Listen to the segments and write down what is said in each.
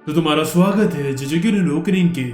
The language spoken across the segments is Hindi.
तो तुम्हारा स्वागत है जिजुकी नो रोकनिन के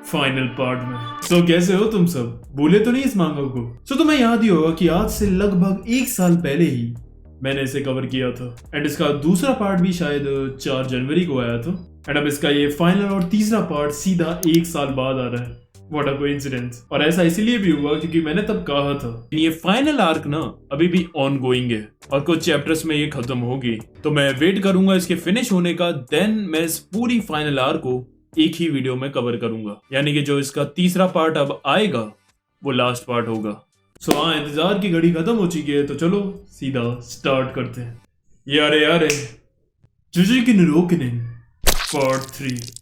फाइनल पार्ट में। तो कैसे हो तुम सब? भूले तो नहीं इस मांगा को? तो तुम्हें याद ही होगा कि आज से लगभग 1 साल पहले ही मैंने इसे कवर किया था एंड इसका दूसरा पार्ट भी शायद 4 जनवरी को आया था एंड अब इसका ये फाइनल और तीसरा पार्ट सीधा 1 साल बाद आ रहा है। What a coincidence. और ऐसा इसीलिए भी हुआ क्योंकि मैंने तब कहा था ये फाइनल आर्क ना अभी भी ऑन गोइंग है और कुछ चैप्टर्स में ये खत्म होगी, तो मैं वेट करूंगा इसके फिनिश होने का, देन मैं इस पूरी फाइनल आर्क को एक ही वीडियो में कवर करूंगा। यानी कि जो इसका तीसरा पार्ट अब आएगा वो लास्ट पार्ट होगा। सो हाँ, इंतजार की घड़ी खत्म हो चुकी है, तो चलो सीधा स्टार्ट करते हैं। यारे जुजुकी नो रोकनिन पार्ट 3।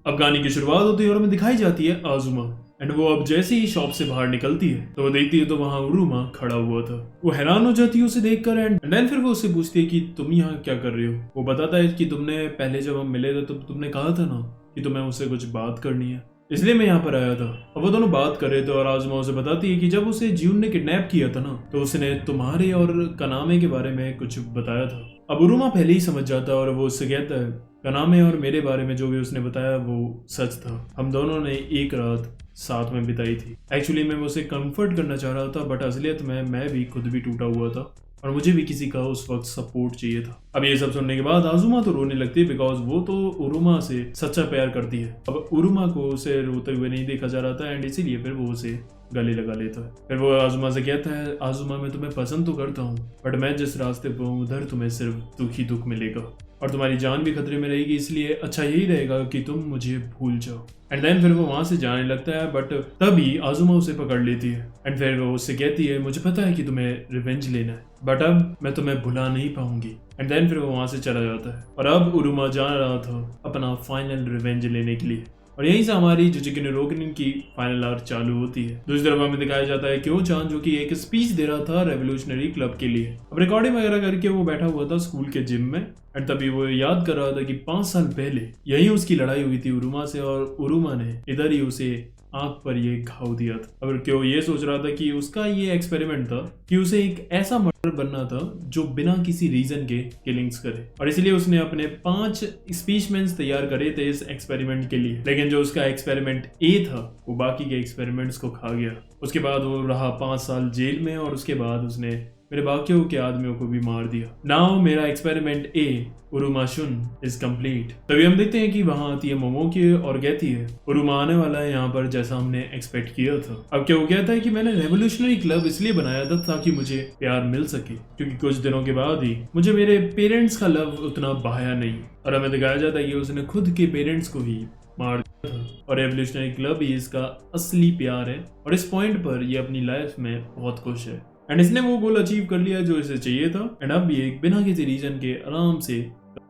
अब गाने की शुरुआत होती है और हमें दिखाई जाती है आजुमा एंड वो अब जैसे ही शॉप से बाहर निकलती है तो वो देखती है तो वहां उरुमा खड़ा हुआ था। वो हैरान हो जाती है उसे देखकर एंड देन फिर वो उससे पूछती है कि तुम यहाँ क्या कर रहे हो। वो बताता है कि तुमने पहले जब हम मिले थे तो तुमने कहा था ना कि तुम्हें उससे कुछ बात करनी है, इसलिए मैं यहाँ पर आया था। अब वो दोनों बात कर रहे थे और आजुमा उसे बताती है कि जब उसे जियून ने किडनैप किया था ना तो उसने तुम्हारे और कनामे के बारे में कुछ बताया था। अब उरुमा पहले ही समझ जाता है और वो उससे कहता है कनामे और मेरे बारे में जो भी उसने बताया वो सच था। हम दोनों ने एक रात साथ में बिताई थी। एक्चुअली मैं उसे कंफर्ट करना चाह रहा था बट असलियत में मैं भी खुद भी टूटा हुआ था और मुझे भी किसी का उस वक्त सपोर्ट चाहिए था। अब ये सब सुनने के बाद आजुमा तो रोने लगती है बिकॉज वो तो उरुमा से सच्चा प्यार करती है। अब उरुमा को उसे रोते हुए नहीं देखा जा रहा था एंड इसीलिए फिर वो उसे गले लगा लेता है। फिर वो आजुमा से कहता है आजुमा मैं तुम्हें पसंद तो करता हूँ बट मैं जिस रास्ते पर हूँ उधर तुम्हें सिर्फ दुख ही दुख मिलेगा और तुम्हारी जान भी खतरे में रहेगी, इसलिए अच्छा यही रहेगा कि तुम मुझे भूल जाओ। एंड देन फिर वो वहां से जाने लगता है बट तभी आजुमा उसे पकड़ लेती है एंड फिर वो उससे कहती है मुझे पता है कि तुम्हें रिवेंज लेना है बट अब मैं तुम्हें भुला नहीं पाऊंगी। एंड देन फिर वो वहां से चला जाता है और अब उरुमा जा रहा था अपना फाइनल रिवेंज लेने के लिए और यहीं से हमारी जुजुकी नो रोकनिन की फाइनल आर्क चालू होती है। दूसरी तरफ हमें दिखाया जाता है क्यों चान जो कि एक स्पीच दे रहा था रेवोल्यूशनरी क्लब के लिए। अब रिकॉर्डिंग वगैरह करके वो बैठा हुआ था स्कूल के जिम में एंड तभी वो याद कर रहा था कि 5 साल पहले यही उसकी लड़ाई हुई थी उरुमा से और उरुमा ने इधर ही उसे आंख पर ये घाव दिया था। अब क्यों ये सोच रहा था कि उसका ये एक्सपेरिमेंट था कि उसे एक ऐसा मर्डर बनना था जो बिना किसी रीजन के किलिंग्स करे और इसलिए उसने अपने 5 स्पीचमेंट्स तैयार करे थे इस एक्सपेरिमेंट के लिए। लेकिन जो उसका एक्सपेरिमेंट ए था वो बाकी के एक्सपेरिमेंट्स को खा गया। उसके बाद वो रहा 5 साल जेल में और उसके बाद उसने मेरे बाकियों के आदमियों को भी मार दिया। नाउ मेरा एक्सपेरिमेंट ए उरुमा शुन इज कंप्लीट। तभी हम देखते हैं कि वहां आती है मोमोकी और कहती है उरुमा आने वाला है यहाँ पर जैसा हमने एक्सपेक्ट किया था। अब क्या वो कहता है कि मैंने रेवोल्यूशनरी क्लब इसलिए बनाया था ताकि मुझे प्यार मिल सके क्योंकि कुछ दिनों के बाद ही मुझे मेरे पेरेंट्स का लव उतना बहाया नहीं और हमें दिखाया जाता है कि उसने खुद के पेरेंट्स को ही मार दिया था और रेवोल्यूशनरी क्लब ही इसका असली प्यार है और इस पॉइंट पर ये अपनी लाइफ में बहुत खुश है एंड इसने वो गोल अचीव कर लिया जो इसे चाहिए था एंड अब ये बिना किसी रीजन के आराम से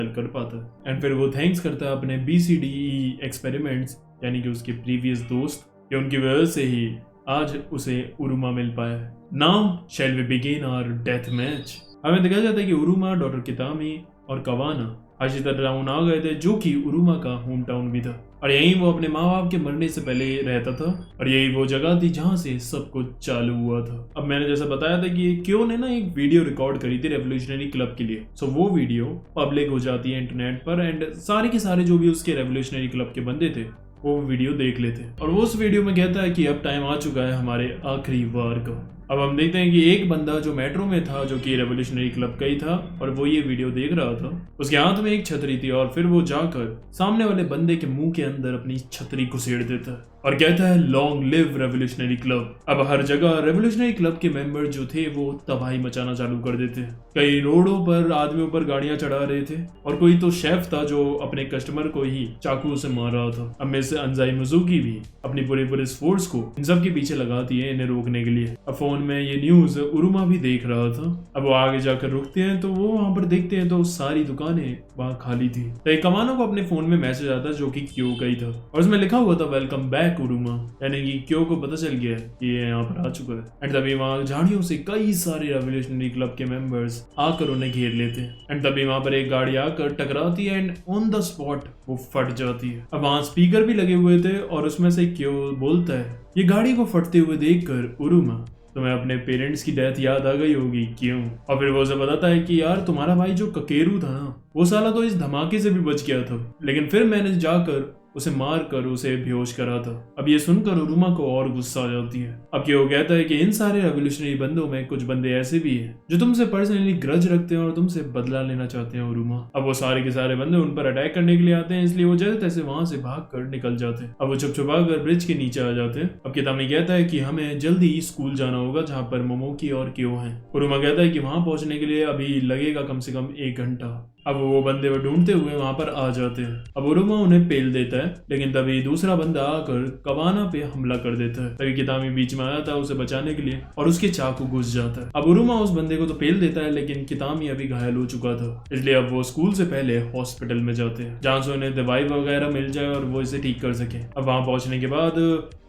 कर पाता है। एंड फिर वो थैंक्स करता है अपने BCDE एक्सपेरिमेंट्स यानी कि उसके प्रीवियस दोस्त कि उनकी वजह से ही आज उसे उरुमा मिल पाया है। Now shall we begin our death match. हमें दिखाया जाता है कि उरुमा, डॉक्टर कितामी और कवाना आशिता टाउन आ गए थे जो कि उरुमा का होम टाउन भी था और यहीं वो अपने माँ बाप के मरने से पहले रहता था और यही वो जगह थी जहाँ से सब कुछ चालू हुआ था। अब मैंने जैसा बताया था कि क्यों ने ना एक वीडियो रिकॉर्ड करी थी रेवोल्यूशनरी क्लब के लिए, सो वो वीडियो पब्लिक हो जाती है इंटरनेट पर एंड सारे के सारे जो भी उसके रेवोल्यूशनरी क्लब के बंदे थे वो वीडियो देख लेते और वो उस वीडियो में कहता है कि अब टाइम आ चुका है हमारे आखिरी वार का। अब हम देखते हैं कि एक बंदा जो मेट्रो में था जो कि रेवोल्यूशनरी क्लब का ही था और वो ये वीडियो देख रहा था, उसके हाथ में एक छतरी थी और फिर वो जाकर सामने वाले बंदे के मुंह के अंदर अपनी छतरी घुसेड़ देता है और कहता है लॉन्ग लिव रेवोल्यूशनरी क्लब। अब हर जगह रेवोल्यूशनरी क्लब के मेंबर जो थे वो तबाही मचाना चालू कर देते। कई रोडों पर आदमियों पर गाड़ियां चढ़ा रहे थे और कोई तो शेफ था जो अपने कस्टमर को ही चाकू से मार रहा था। अब में से अंजाई मजुकी भी अपनी पूरी पुलिस फोर्स को इन सब के पीछे लगाती है इन्हें रोकने के लिए। अब फोन में ये न्यूज उरुमा भी देख रहा था। अब वो आगे जाकर रुकते हैं तो वो वहां पर देखते हैं तो सारी दुकानें वहां खाली थी। तो एक कमानो को अपने फोन में मैसेज आता है जो कि क्यो का ही था और उसमें लिखा हुआ था वेलकम बैक उरुमा, यानी कि क्यो को पता चल गया कि ये यहाँ पर आ चुका है। एंड तभी वहां झाड़ियों से कई सारे रेवोल्यूशनरी क्लब के मेंबर्स आकर उन्हें घेर लेते हैं एंड तभी वहां पर एक गाड़ी आकर टकराती है एंड ऑन द स्पॉट वो फट जाती है। अब वहां स्पीकर भी लगे हुए थे और उसमें से क्यो बोलता है ये गाड़ी को फटते हुए देखकर उरुमा तुम्हें अपने पेरेंट्स की डेथ याद आ गई होगी, क्यों? और फिर वो उसे बताता है कि यार तुम्हारा भाई जो ककेरू था ना, वो साला तो इस धमाके से भी बच गया था, लेकिन फिर मैंने जाकर उसे मार कर उसे बेहोश करा था। अब ये सुनकर उरुमा को और गुस्सा आ जाती है। अब वो कहता है कि इन सारे रेवोल्यूशनरी बंदों में कुछ बंदे ऐसे भी हैं जो तुमसे पर्सनली ग्रज रखते हैं और तुमसे बदला लेना चाहते हैं उरुमा। अब वो सारे के सारे बंदे उन पर अटैक करने के लिए आते हैं, इसलिए वो जैसे तैसे वहां से भाग कर निकल जाते हैं। अब वो छुप छुपा कर ब्रिज के नीचे आ जाते हैं। अब कितामी कहता है कि हमें जल्दी स्कूल जाना होगा जहाँ पर मोमोकी और क्यो है। उरुमा कहता है कि वहां पहुंचने के लिए अभी लगेगा कम से कम 1 घंटा। अब वो बंदे वो ढूंढते हुए वहां पर आ जाते हैं। अब उरुमा उन्हें पेल देता है, लेकिन तभी दूसरा बंदा आकर कवाना पे हमला कर देता है। तभी कितामी बीच में आया था उसे बचाने के लिए और उसके चाकू घुस जाता है। अब उरुमा उस बंदे को तो पेल देता है, लेकिन कितामी अभी घायल हो चुका था, इसलिए अब वो स्कूल से पहले हॉस्पिटल में जाते हैं जहाँ से उन्हें दवाई वगैरह मिल जाए और वो इसे ठीक कर सके। अब वहां पहुंचने के बाद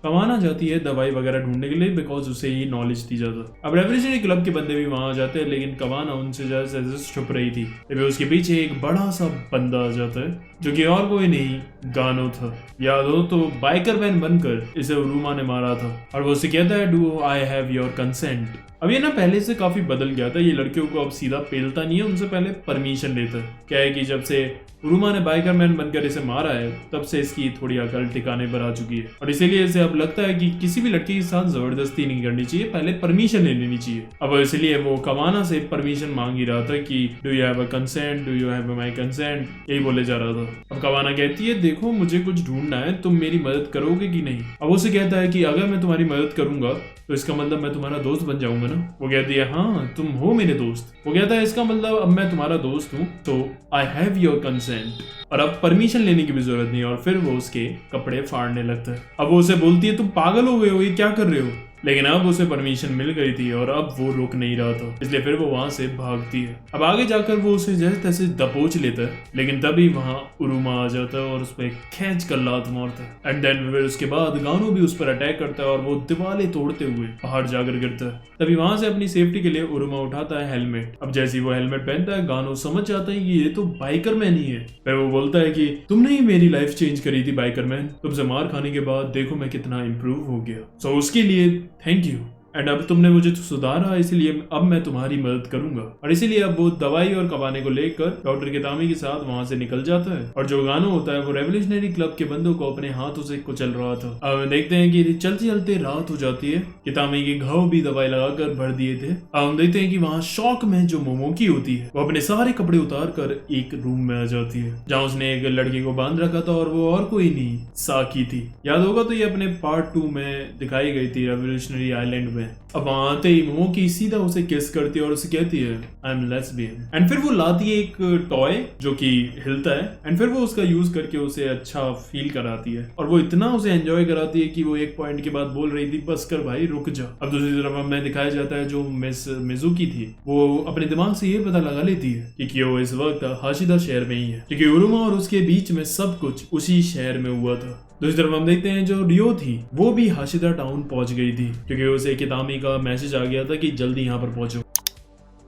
कवाना जाती है दवाई वगैरह ढूंढने के लिए, बिकॉज उसे ही नॉलेज दी जाता। अब रेवोल्यूशनरी क्लब के बंदे भी वहां आ जाते हैं, लेकिन कवाना उनसे ज्यादा छुप रही थी। तभी उसके पीछे एक बड़ा सा बंदा आ जाता है जो कि और कोई नहीं गानो था। याद हो तो बाइकर मैन बनकर इसे उरुमा ने मारा था और वो उसे कहता है do I have your consent. अब ये ना पहले से काफी बदल गया था, ये लड़कियों को अब सीधा पेलता नहीं है, उनसे पहले परमिशन लेता है। क्या है कि जब से उरुमा ने बाइकर मैन बनकर इसे मारा है तब से इसकी थोड़ी अकल ठिकाने पर आ चुकी है और इसीलिए इसे अब लगता है कि किसी भी लड़की के साथ जबरदस्ती नहीं करनी चाहिए, पहले परमिशन ले लेनी चाहिए। अब इसलिए वो कवाना से परमिशन मांग ही रहा था कि do you have a consent, do you have my consent, यही बोले जा रहा था। अब कवाना कहती है देखो मुझे कुछ ढूंढना है, तुम मेरी मदद करोगे कि नहीं? अब उसे कहता है कि अगर मैं तुम्हारी मदद करूंगा तो इसका मतलब मैं तुम्हारा दोस्त बन जाऊंगा ना। वो कहती है हाँ तुम हो मेरे दोस्त। वो कहता है इसका मतलब अब मैं तुम्हारा दोस्त हूँ तो आई हैव योर कंसेंट, और अब परमिशन लेने की भी जरूरत नहीं। और फिर वो उसके कपड़े फाड़ने लगता है। अब वो उसे बोलती है तुम पागल हो गए हो, ये क्या कर रहे हो? लेकिन अब उसे परमिशन मिल गई थी और अब वो रुक नहीं रहा था, इसलिए फिर वो वहां से भागती है। अब आगे जाकर वो उसे जैसे तैसे दबोच लेता है, लेकिन तभी वहां उरुमा आ जाता है और उस पर खींच कर लात मारता है। एंड देन फिर उसके बाद गानो भी उस पर अटैक करता है और वो दीवारें तोड़ते हुए बाहर जाकर गिरता है। तभी वहां से अपनी सेफ्टी के लिए उरुमा उठाता है हेलमेट। अब जैसे ही वो हेलमेट पहनता है गानो समझ जाता है कि ये तो बाइकर मैन ही है। फिर वो बोलता है कि तुमने ही मेरी लाइफ चेंज करी थी बाइकर मैन, तुमसे मार खाने के बाद देखो मैं कितना इंप्रूव हो गया, सो उसके लिए थैंक यू। एंड अब तुमने मुझे सुधारा, इसलिए अब मैं तुम्हारी मदद करूंगा। और इसीलिए अब वो दवाई और कवाने को लेकर डॉक्टर कितामी के साथ वहां से निकल जाता है और जो गानो होता है वो रेवोल्यूशनरी क्लब के बंदों को अपने हाथों से कुचल रहा था। अब देखते हैं कि चलते चलते रात हो जाती है। कितामी के घाव भी दवाई लगाकर भर दिए थे। अब हम देखते हैं कि वहां शौक में जो मोमोकी होती है वो अपने सारे कपड़े उतार कर एक रूम में आ जाती है जहाँ उसने एक लड़की को बांध रखा था और वो और कोई नहीं साकी थी। याद होगा तो ये अपने पार्ट 2 में दिखाई गई थी रेवोल्यूशनरी आइलैंड में। अब वहां आते ही मोमोकी सीधा उसे किस करती है और उसे कहती है आई एम लेस्बियन। एंड फिर वो लाती है एक टॉय जो कि हिलता है एंड फिर वो उसका यूज करके उसे अच्छा फील कराती है और वो इतना उसे एंजॉय कराती है कि वो एक पॉइंट के बाद बोल रही थी बस कर भाई रुक जा। अब दूसरी तरफ हमें दिखाया जाता है जो मिस मिजुकी थी वो अपने दिमाग से ये पता लगा लेती है कि क्यों इस वक्त हाशिदा शहर में ही है, क्योंकि उरुमा और उसके बीच में सब कुछ उसी शहर में हुआ था। दूसरी तरफ हम देखते हैं जो रियो थी वो भी हाशिदा टाउन पहुंच गई थी क्योंकि उसे कितामी का मैसेज आ गया था कि जल्दी यहाँ पर पहुंचो।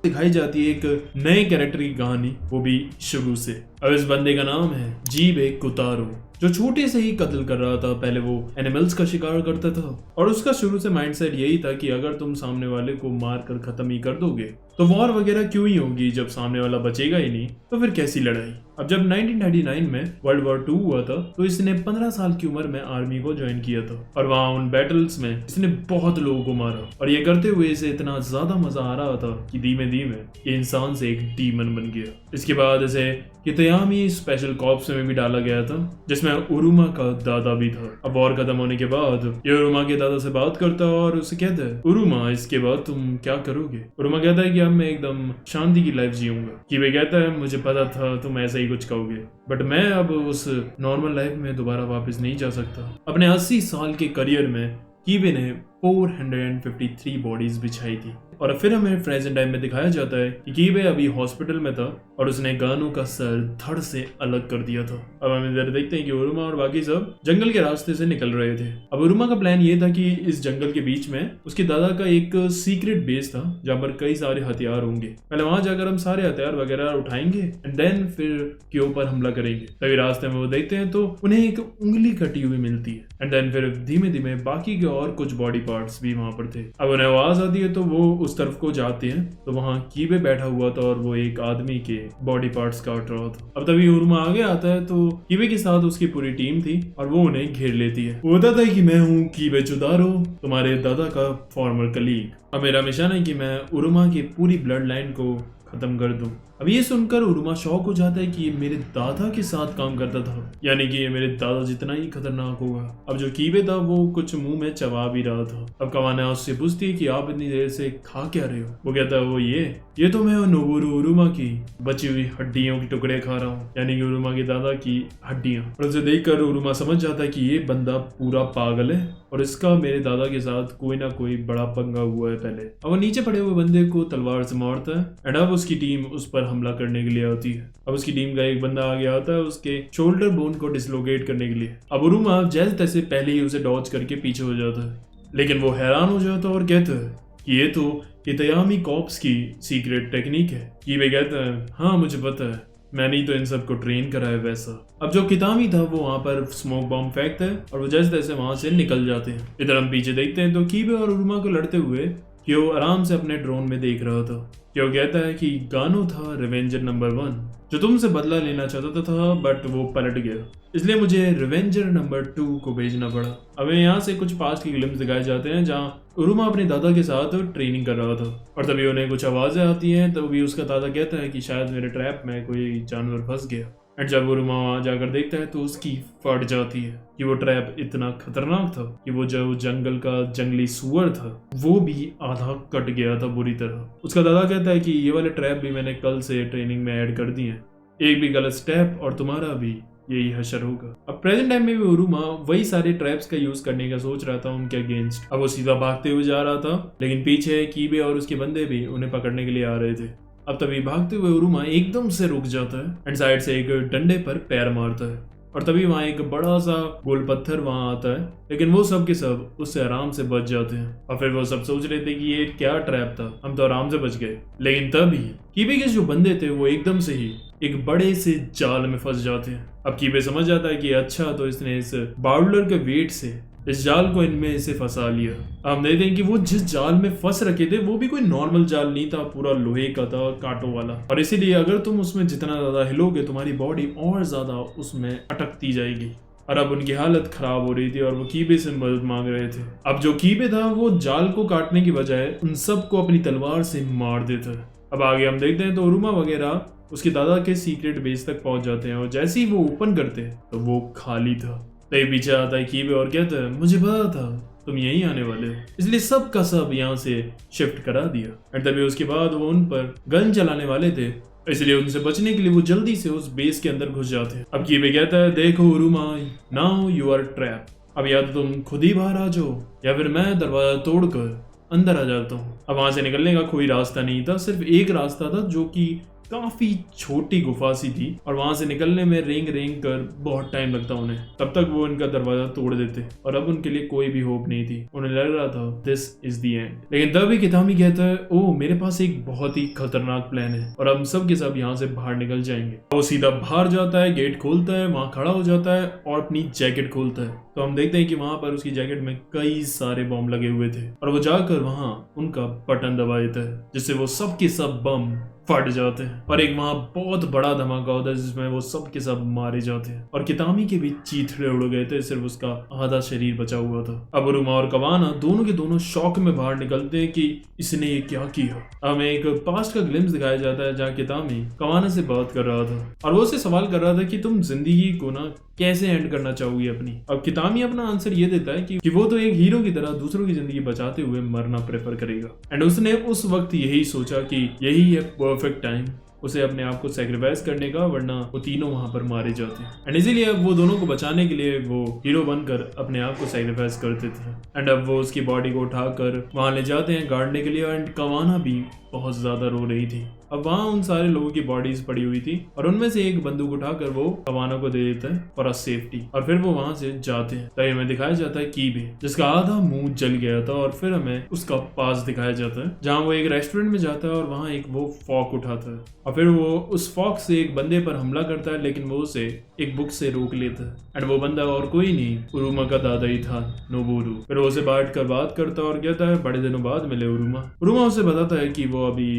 दिखाई जाती है एक नए कैरेक्टर की कहानी, वो भी शुरू से। अब इस बंदे का नाम है जीबे कुतारो जो छोटे से ही कत्ल कर रहा था। पहले वो एनिमल्स का शिकार करता था और उसका शुरू से माइंडसेट यही था कि अगर तुम सामने वाले को मार कर खत्म ही कर दोगे तो वॉर वगैरह क्यों ही होगी, जब सामने वाला बचेगा ही नहीं तो फिर कैसी लड़ाई। अब जब 1939 में वर्ल्ड वॉर 2 हुआ था तो इसने 15 साल की उम्र में आर्मी को ज्वाइन किया था और वहां उन बैटल्स में इसने बहुत लोगों को मारा और ये करते हुए इसे इतना ज्यादा मजा आ रहा था कि धीमे धीमे ये इंसान से एक डीमन बन गया। इसके बाद इसे कितयामी स्पेशल कॉप्स में भी डाला गया था जिसमें उरुमा का दादा भी था। अब वॉर खत्म होने के बाद ये उरुमा के दादा से बात करता है और उसे कहता है उरुमा इसके बाद तुम क्या करोगे। उरुमा कहता है कि अब मैं एकदम शांति की लाइफ जीऊंगा। कीबे कहता है मुझे पता था तुम ऐसा ही कुछ कहोगे बट मैं अब उस नॉर्मल लाइफ में दोबारा वापस नहीं जा सकता। अपने 80 साल के करियर में कीबे ने 453 बॉडीज बिछाई थी और फिर हमें प्रेजेंट टाइम में दिखाया जाता है कि कीबे अभी हॉस्पिटल में था और उसने गानो का सर धड़ से अलग कर दिया था। अब हम इधर देखते हैं कि उरुमा और बाकी सब जंगल के रास्ते से निकल रहे थे। अब उरुमा का प्लान ये था कि इस जंगल के बीच में उसके दादा का एक सीक्रेट बेस था जहाँ पर कई सारे हथियार होंगे। पहले वहां जाकर हम सारे हथियार वगैरह उठाएंगे एंड देन फिर के ऊपर हमला करेंगे। तभी रास्ते में वो देखते हैं तो उन्हें एक उंगली कटी हुई मिलती है एंड देन फिर धीमे धीमे बाकी के और कुछ बॉडी पार्ट्स भी वहां पर थे। अब उन्हें आवाज आती है तो वो उस तरफ को जाते हैं तो वहां कीबे बैठा हुआ था और वो एक आदमी के बॉडी पार्ट्स काट रहा था। अब तभी उरुमा आगे आता है तो कीबे के साथ उसकी पूरी टीम थी और वो उन्हें घेर लेती है। वो बताता है कि मैं हूँ कीबे चुदारो, तुम्हारे दादा का फॉर्मर कलीग। अब मेरा मिशन है कि मैं उरुमा की पूरी ब्लड लाइन को खत्म कर दूं। अब ये सुनकर उरुमा शॉक हो जाता है कि ये मेरे दादा के साथ काम करता था, यानी कि ये मेरे दादा जितना ही खतरनाक होगा। अब जो कीबे था वो कुछ मुंह में चबा भी रहा था। अब कवाना उससे पूछती है कि आप इतनी देर से खा क्या रहे हो। वो कहता है वो ये तो मैं नोबुरू उरुमा की बची हुई हड्डियों के टुकड़े खा रहा हूँ, यानी कि उरुमा की दादा की हड्डियां। और उसे देखकर उरुमा समझ जाता है कि ये बंदा पूरा पागल है और इसका मेरे दादा के साथ कोई ना कोई बड़ा पंगा हुआ है पहले। अब वो नीचे पड़े हुए बंदे को तलवार से मारता है एंड अब उसकी टीम उस पर हमला करने के लिए आती है। अब उसकी टीम का एक बंदा आगे आता है उसके शोल्डर बोन को डिसलोकेट करने के लिए। अब उरुमा जैसे तैसे पहले ही उसे डॉज करके पीछे हो जाता है, लेकिन वो हैरान हो जाता है और कहता है कि ये तो कितायामी कॉप्स की सीक्रेट टेक्निक है। कीबे कहता है हाँ मुझे पता है, मैंने ही तो इन सबको ट्रेन करा है वैसा। अब जो कितामी था वो वहां पर स्मोक बॉम्ब फेंकता है और वो जैसे तैसे वहां से निकल जाते हैं। इधर हम पीछे देखते हैं तो कीबे और उरुमा को लड़ते हुए क्यो आराम से अपने ड्रोन में देख रहा था। क्यो कहता है कि गानो था रिवेंजर नंबर 1 जो तुमसे बदला लेना चाहता था बट वो पलट गया, इसलिए मुझे रिवेंजर नंबर 2 को भेजना पड़ा। अब यहाँ से कुछ पास्ट के ग्लिम्स दिखाए जाते हैं जहाँ उरुमा अपने दादा के साथ ट्रेनिंग कर रहा था और तभी उन्हें कुछ आवाजें आती हैं। तभी उसका दादा कहता है कि शायद मेरे ट्रैप में कोई जानवर फंस गया। एंड जब उरुमा वहां जाकर देखता है तो उसकी फट जाती है कि वो ट्रैप इतना खतरनाक था कि वो जो जंगल का जंगली सुअर था वो भी आधा कट गया था बुरी तरह। उसका दादा कहता है कि ये वाले ट्रैप भी मैंने कल से ट्रेनिंग में ऐड कर दिए हैं, एक भी गलत स्टेप और तुम्हारा भी यही हशर होगा। अब प्रेजेंट टाइम में भी उरुमा वही सारे ट्रैप्स का यूज करने का सोच रहा था उनके अगेंस्ट। अब वो सीधा भागते हुए जा रहा था लेकिन पीछे कीबे और उसके बंदे भी उन्हें पकड़ने के लिए आ रहे थे। अब तभी भागते हुए उरुमा एकदम से रुक जाता है एंड साइड से एक डंडे पर पैर मारता है और तभी वहां एक बड़ा सा गोल पत्थर वहां आता है, लेकिन वो सब के सब उससे आराम से बच जाते हैं। और फिर वो सब सोच रहे थे कि ये क्या ट्रैप था, हम तो आराम से बच गए। लेकिन तभी कीबे के जो बंदे थे वो एकदम से ही एक बड़े से जाल में फंस जाते हैं। अब कीबे समझ जाता है कि अच्छा तो इसने इस बाउलर के वेट से इस जाल को इनमें से फंसा लिया। हम देखते हैं कि वो जिस जाल में फंस रखे थे वो भी कोई नॉर्मल जाल नहीं था, पूरा लोहे का था, कांटों वाला। और इसीलिए अगर तुम उसमें जितना ज्यादा हिलोगे तुम्हारी बॉडी और ज्यादा उसमें अटकती जाएगी। और अब उनकी हालत खराब हो रही थी और वो कीबे से मदद मांग रहे थे। अब जो कीबे था वो जाल को काटने की बजाय उन सबको अपनी तलवार से मार देता है। अब आगे हम देखते हैं तो उरुमा वगैरह उसके दादा के सीक्रेट बेस तक पहुंच जाते हैं और जैसे ही वो ओपन करते हैं तो वो खाली था। तभी पीछे आता है कीबे और कहता है मुझे पता था तुम यहीं आने वाले हो, इसलिए सब का सब यहाँ से शिफ्ट करा दिया। और तभी उसके बाद वो उन पर गन चलाने वाले थे, इसलिए उनसे बचने के लिए वो जल्दी से उस बेस के अंदर घुस जाते हैं। अब कीबे कहता है देखो उरुमा, नाउ यू आर ट्रैप। अब या तो तुम खुद ही बाहर आ जाओ या फिर मैं दरवाजा तोड़कर अंदर आ जाता हूँ। अब वहां से निकलने का कोई रास्ता नहीं था, सिर्फ एक रास्ता था जो कि काफी छोटी गुफा सी थी और वहां से निकलने में रेंग रेंग कर बहुत टाइम लगता उन्हें। तब तक वो इनका दरवाजा तोड़ देते और अब उनके लिए कोई भी होप नहीं थी। उन्हें लग रहा था दिस इज द एंड। लेकिन तभी कितामी कहता है ओह मेरे पास एक बहुत ही खतरनाक प्लान है और हम सब के सब यहाँ से बाहर निकल जाएंगे। वो सीधा बाहर जाता है, गेट खोलता है, वहां खड़ा हो जाता है और अपनी जैकेट खोलता है। तो हम देखते हैं कि वहां पर उसकी जैकेट में कई सारे बम लगे हुए थे और वो जाकर वहां उनका बटन दबा देता है जिससे वो सब के सब बम फट जाते हैं और एक वहां बहुत बड़ा धमाका होता है जिसमें वो सब के सब मारे जाते हैं और कितामी के भी चीथड़े उड़ गए थे, सिर्फ उसका आधा शरीर बचा हुआ था। अब उरुमा और कवाना दोनों के दोनों शौक में बाहर निकलते हैं कि इसने ये क्या किया। हमें एक पास्ट का ग्लिम्स दिखाया जाता है जहाँ कितामी कवाना से बात कर रहा था और वो उससे सवाल कर रहा था कि तुम जिंदगी को ना कैसे एंड करना चाहोगी अपनी। अब कितामी अपना आंसर ये देता है कि वो तो एक हीरो की तरह दूसरों की जिंदगी बचाते हुए मरना प्रेफर करेगा एंड उसने उस वक्त यही सोचा कि यही है परफेक्ट टाइम उसे अपने आप को सैक्रिफाइस करने का, वरना वो तीनों वहां पर मारे जाते हैं। एंड इसीलिए अब वो दोनों को बचाने के लिए वो हीरो बनकर अपने आप को सैक्रिफाइस करते थे एंड अब वो उसकी बॉडी को उठाकर वहां ले जाते हैं गाड़ने के लिए एंड कवाना भी बहुत ज्यादा रो रही थी। अब वहां उन सारे लोगों की बॉडीज पड़ी हुई थी और उनमें से एक बंदूक उठाकर वो कवाना को दे देता है फॉर अ सेफ्टी और फिर वो वहां से जाते हैं। तभी हमें दिखाया जाता है कीबे जिसका आधा मुंह जल गया था और फिर हमें उसका पास दिखाया जाता है जहां वो एक रेस्टोरेंट में जाता है और वहां एक वो फॉक उठाता है और फिर वो उस फॉक से एक बंदे पर हमला करता है, लेकिन वो उसे एक बुक से रोक लेता है एंड वो बंदा और कोई नहीं उरुमा का दादा ही था, नोबुरू। फिर वो उसे बैठ कर बात करता और कहता है बड़े दिनों बाद मिले उरुमा। उरुमा उसे बताता है कि वो अभी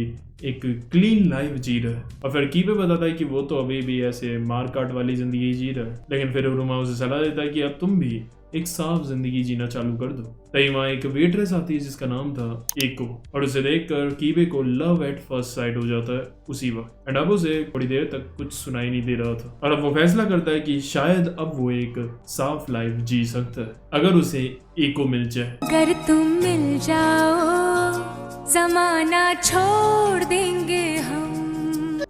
एक क्लीन लाइफ जी रहा है और फिर कीबे बताता है कि वो तो अभी भी ऐसे मार काट वाली जिंदगी जी रहा है, लेकिन फिर उरुमा उसे सलाह देता है कि अब तुम भी एक साफ जिंदगी जीना चालू कर दो। तभी वहाँ एक वेट्रेस आती है जिसका नाम था एको और उसे देखकर कीबे को लव एट फर्स्ट साइट हो जाता है उसी वक्त। एंड अब उसे थोड़ी देर तक कुछ सुनाई नहीं दे रहा था और अब वो फैसला करता है कि शायद अब वो एक साफ लाइफ जी सकता है अगर उसे एको मिल जाए। अगर तुम मिल जाओ जमाना छोड़ देंगे हम।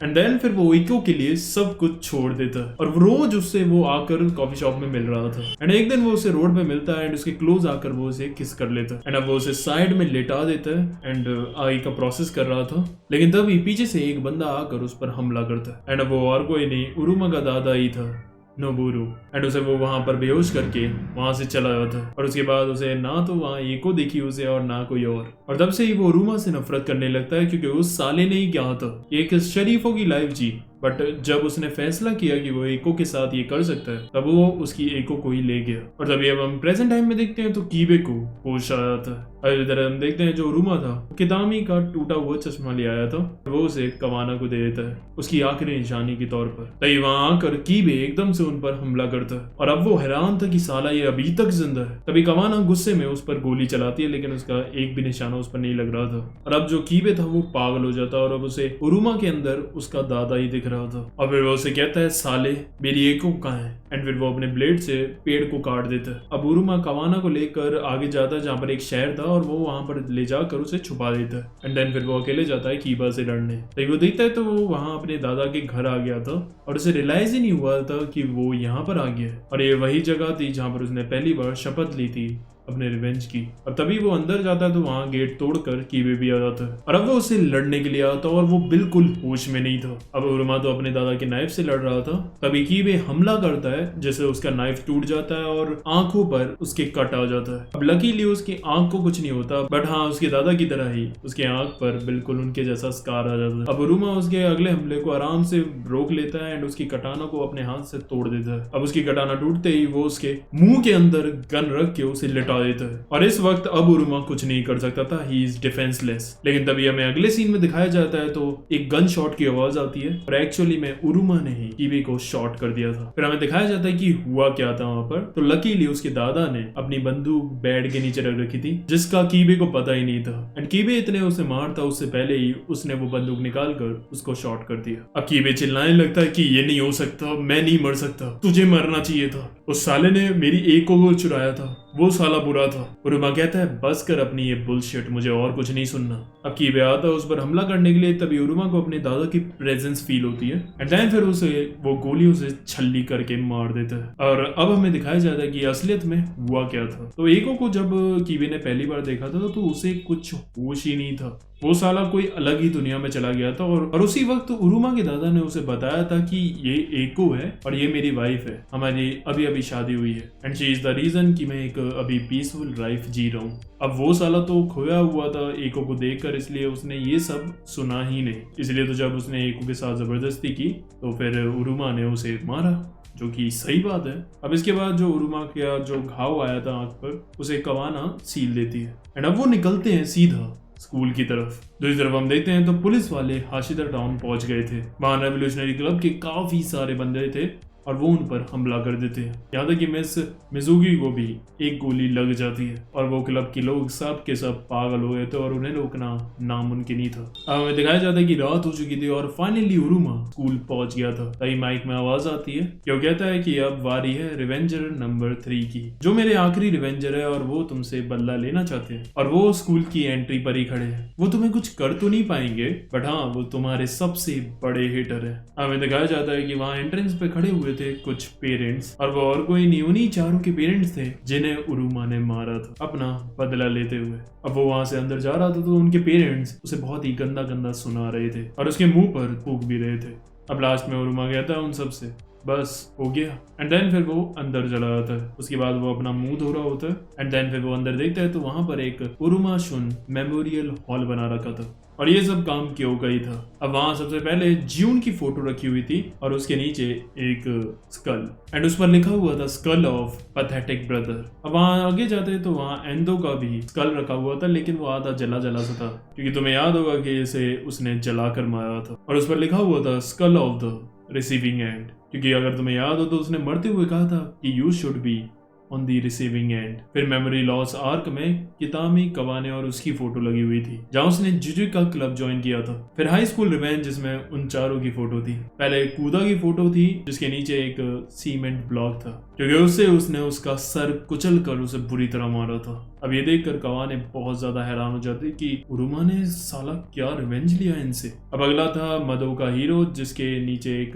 एंड देन फिर वो एको के लिए सब कुछ छोड़ देता है और रोज उससे वो आकर कॉफी शॉप में मिल रहा था। एंड एक दिन वो उसे रोड पे मिलता है एंड उसके क्लोज आकर वो उसे किस कर लेता है एंड अब वो उसे साइड में लेटा देता है एंड आई का प्रोसेस कर रहा था, लेकिन तभी पीछे से एक बंदा आकर उस पर हमला करता है एंड अब वो और कोई नहीं उरुमा का दादा ही था, नोबुरू। एंड उसे वो वहां पर बेहोश करके वहां से चला जाता है और उसके बाद उसे ना तो वहां एको दिखी उसे और ना कोई और तब से ही वो उरुमा से नफरत करने लगता है क्योंकि उस साले ने ही क्या था एक शरीफों की लाइफ जी, बट जब उसने फैसला किया कि वो एको के साथ ये कर सकता है तब वो उसकी एको को ही ले गया। और तभी अब हम प्रेजेंट टाइम में देखते हैं तो कीबे को होश आ जाता है और इधर हम देखते हैं जो उरुमा था कितामी का टूटा हुआ चश्मा ले आया था, वो उसे कवाना को दे देता है उसकी आखिरी निशानी के तौर पर। तभी वहां आकर कीबे एकदम से उन पर हमला करता है और अब वो हैरान था कि साला ये अभी तक जिंदा है। तभी कवाना गुस्से में उस पर गोली चलाती है लेकिन उसका एक भी निशाना उस पर नहीं लग रहा था और अब जो कीबे था वो पागल हो जाता है और अब उसे उरुमा के अंदर उसका दादा ही दिख रहा था और फिर वो उसे कहता है साले मेरी एको कहाँ है एंड फिर वो अपने ब्लेड से पेड़ को काट देता है। अब उरुमा कवाना को लेकर आगे जाता है जहाँ पर एक शहर था और वो वहां पर ले जाकर उसे छुपा देता है एंड देन फिर वो अकेले जाता है कीबा से लड़ने। तभी वो देखता है तो वो वहां अपने दादा के घर आ गया था और उसे रियलाइज ही नहीं हुआ था कि वो यहाँ पर आ गया है और ये वही जगह थी जहाँ पर उसने पहली बार शपथ ली थी अपने रिवेंज की। और तभी वो अंदर जाता है तो वहां गेट तोड़कर कीबे भी आ जाता है और अब वो उसे लड़ने के लिए आता है और वो बिल्कुल होश में नहीं था। अब उरुमा तो अपने दादा के नाइफ से लड़ रहा था, तभी कीबे हमला करता है जिससे उसका नाइफ टूट जाता है और आंखों पर उसके कट आ जाता है। अब लकीली उसकी आंख को कुछ नहीं होता, बट हाँ उसके दादा की तरह ही उसके आंख पर बिल्कुल उनके जैसा स्कार आ जाता है। अब उरुमा उसके अगले हमले को आराम से रोक लेता है एंड उसकी कटाना को अपने हाथ से तोड़ देता है। अब उसकी कटाना टूटते ही वो उसके मुंह के अंदर गन रख के उसे लेटा देता है और इस वक्त अब उरुमा कुछ नहीं कर सकता था, ही इज डिफेंसलेस। लेकिन तभी हमें अगले सीन में दिखाया जाता है तो एक गन शॉट की आवाज आती है और एक्चुअली में उरुमा ने ही कीबे को शॉट कर दिया था। फिर हमें दिखाया जाता है कि हुआ क्या था वहां पर। तो लकीली उसके दादा ने अपनी बंदूक बेड के नीचे रख रखी थी जिसका कीबे को पता ही नहीं था एंड कीबे इतने उसे मारता उससे पहले ही उसने वो बंदूक निकाल कर उसको शॉट कर दिया। अब कीबे चिल्लाने लगता है कि ये नहीं हो सकता, मैं नहीं मर सकता, तुझे मरना चाहिए था, उस साले ने मेरी एको को चुराया था, वो साला बुरा था। उरुमा कहता है बस कर अपनी ये बुलशिट, मुझे और कुछ नहीं सुनना। अब कीबे आता है उस पर हमला करने के लिए, तभी उरुमा को अपने दादा की प्रेजेंस फील होती है एंड देन फिर उसे वो गोलियों से छल्ली करके मार देता है। और अब हमें दिखाया जाता है कि असलियत में हुआ क्या था। तो एको को जब कीबे ने पहली बार देखा था तो उसे कुछ होश ही नहीं था, वो साला कोई अलग ही दुनिया में चला गया था और उसी वक्त उरुमा के दादा ने उसे बताया था कि ये एको है और ये मेरी वाइफ है, हमारी अभी अभी शादी हुई है and she is the reason कि मैं एक अभी पीसफुल लाइफ जी रहा हूँ। अब वो साला तो खोया हुआ था एको को देखकर, इसलिए उसने ये सब सुना ही नहीं। इसलिए तो जब उसने एको के साथ जबरदस्ती की तो फिर उरुमा ने उसे मारा, जो कि सही बात है। अब इसके बाद जो उरुमा का जो घाव आया था आंख पर उसे कवाना सील देती है एंड अब वो निकलते हैं सीधा स्कूल की तरफ। दूसरी तरफ हम देखते हैं तो पुलिस वाले हाशिदा टाउन पहुंच गए थे। वहां रेवोल्यूशनरी क्लब के काफी सारे बंदे थे और वो उन पर हमला कर देते हैं। यहाँ तक कि मिस मिजुगी को भी एक गोली लग जाती है और वो क्लब के लोग सब के सब पागल हो गए थे और उन्हें रोकना नामुमकिन ही था। अब हमें दिखाया जाता है कि रात हो चुकी थी और फाइनली उरुमा स्कूल पहुंच गया था। तभी माइक में आवाज आती है जो कहता है कि अब वारी है रिवेंजर नंबर 3 की, जो मेरे आखिरी रिवेंजर है और वो तुमसे बदला लेना चाहते हैं और वो स्कूल की एंट्री पर ही खड़े हैं। वो तुम्हें कुछ कर तो नहीं पाएंगे, बट हाँ वो तुम्हारे सबसे बड़े हेटर है। हमें दिखाया जाता है कि वहाँ एंट्रेंस पे खड़े हुए थे कुछ पेरेंट्स और वो और कोई नहीं, उन्हीं चारों के पेरेंट्स थे जिन्हें उरुमा ने मारा था अपना बदला लेते हुए। अब वो वहां से अंदर जा रहा था तो उनके पेरेंट्स उसे बहुत ही गंदा गंदा सुना रहे थे और उसके मुंह पर थूक भी रहे थे। अब लास्ट में उरुमा कहता है उन सब से बस हो गया एंड देन फिर वो अंदर चला जाता है। उसके बाद वो अपना मुंह धो रहा होता है एंड देन फिर वो अंदर देखता है तो वहां पर एक उरुमा शुन मेमोरियल हॉल बना रखा था और ये सब काम क्यों का ही था। अब वहां सबसे पहले ज्यून की फोटो रखी हुई थी और उसके नीचे एक स्कल एंड उस पर लिखा हुआ था स्कल ऑफ पैथेटिक ब्रदर। अब वहां आगे जाते तो वहां एंडो का भी स्कल रखा हुआ था, लेकिन वो आधा जला जला सा था, क्योंकि तुम्हें याद होगा कि इसे उसने जलाकर मारा था। और उस पर लिखा हुआ था skull of the receiving end, क्योंकि अगर तुम्हें याद हो तो उसने मरते हुए कहा था कि you should be on the receiving end. फिर मेमोरी लॉस आर्क में कितामी कवाने और उसकी फोटो लगी हुई थी, जहां उसने जुजु का क्लब ज्वाइन किया था। फिर हाई स्कूल रिवेंज, जिसमें उन चारों की फोटो थी। पहले कूदा की फोटो थी, जिसके नीचे एक सीमेंट ब्लॉक था, क्योंकि उससे उसने उसका सर कुचल कर उसे बुरी तरह मारा था। अब ये देखकर कवाने बहुत ज्यादा हैरान हो जाते कि उरुमा ने साला क्या रिवेंज लिया इनसे। अब अगला था मदो का हीरो, जिसके नीचे एक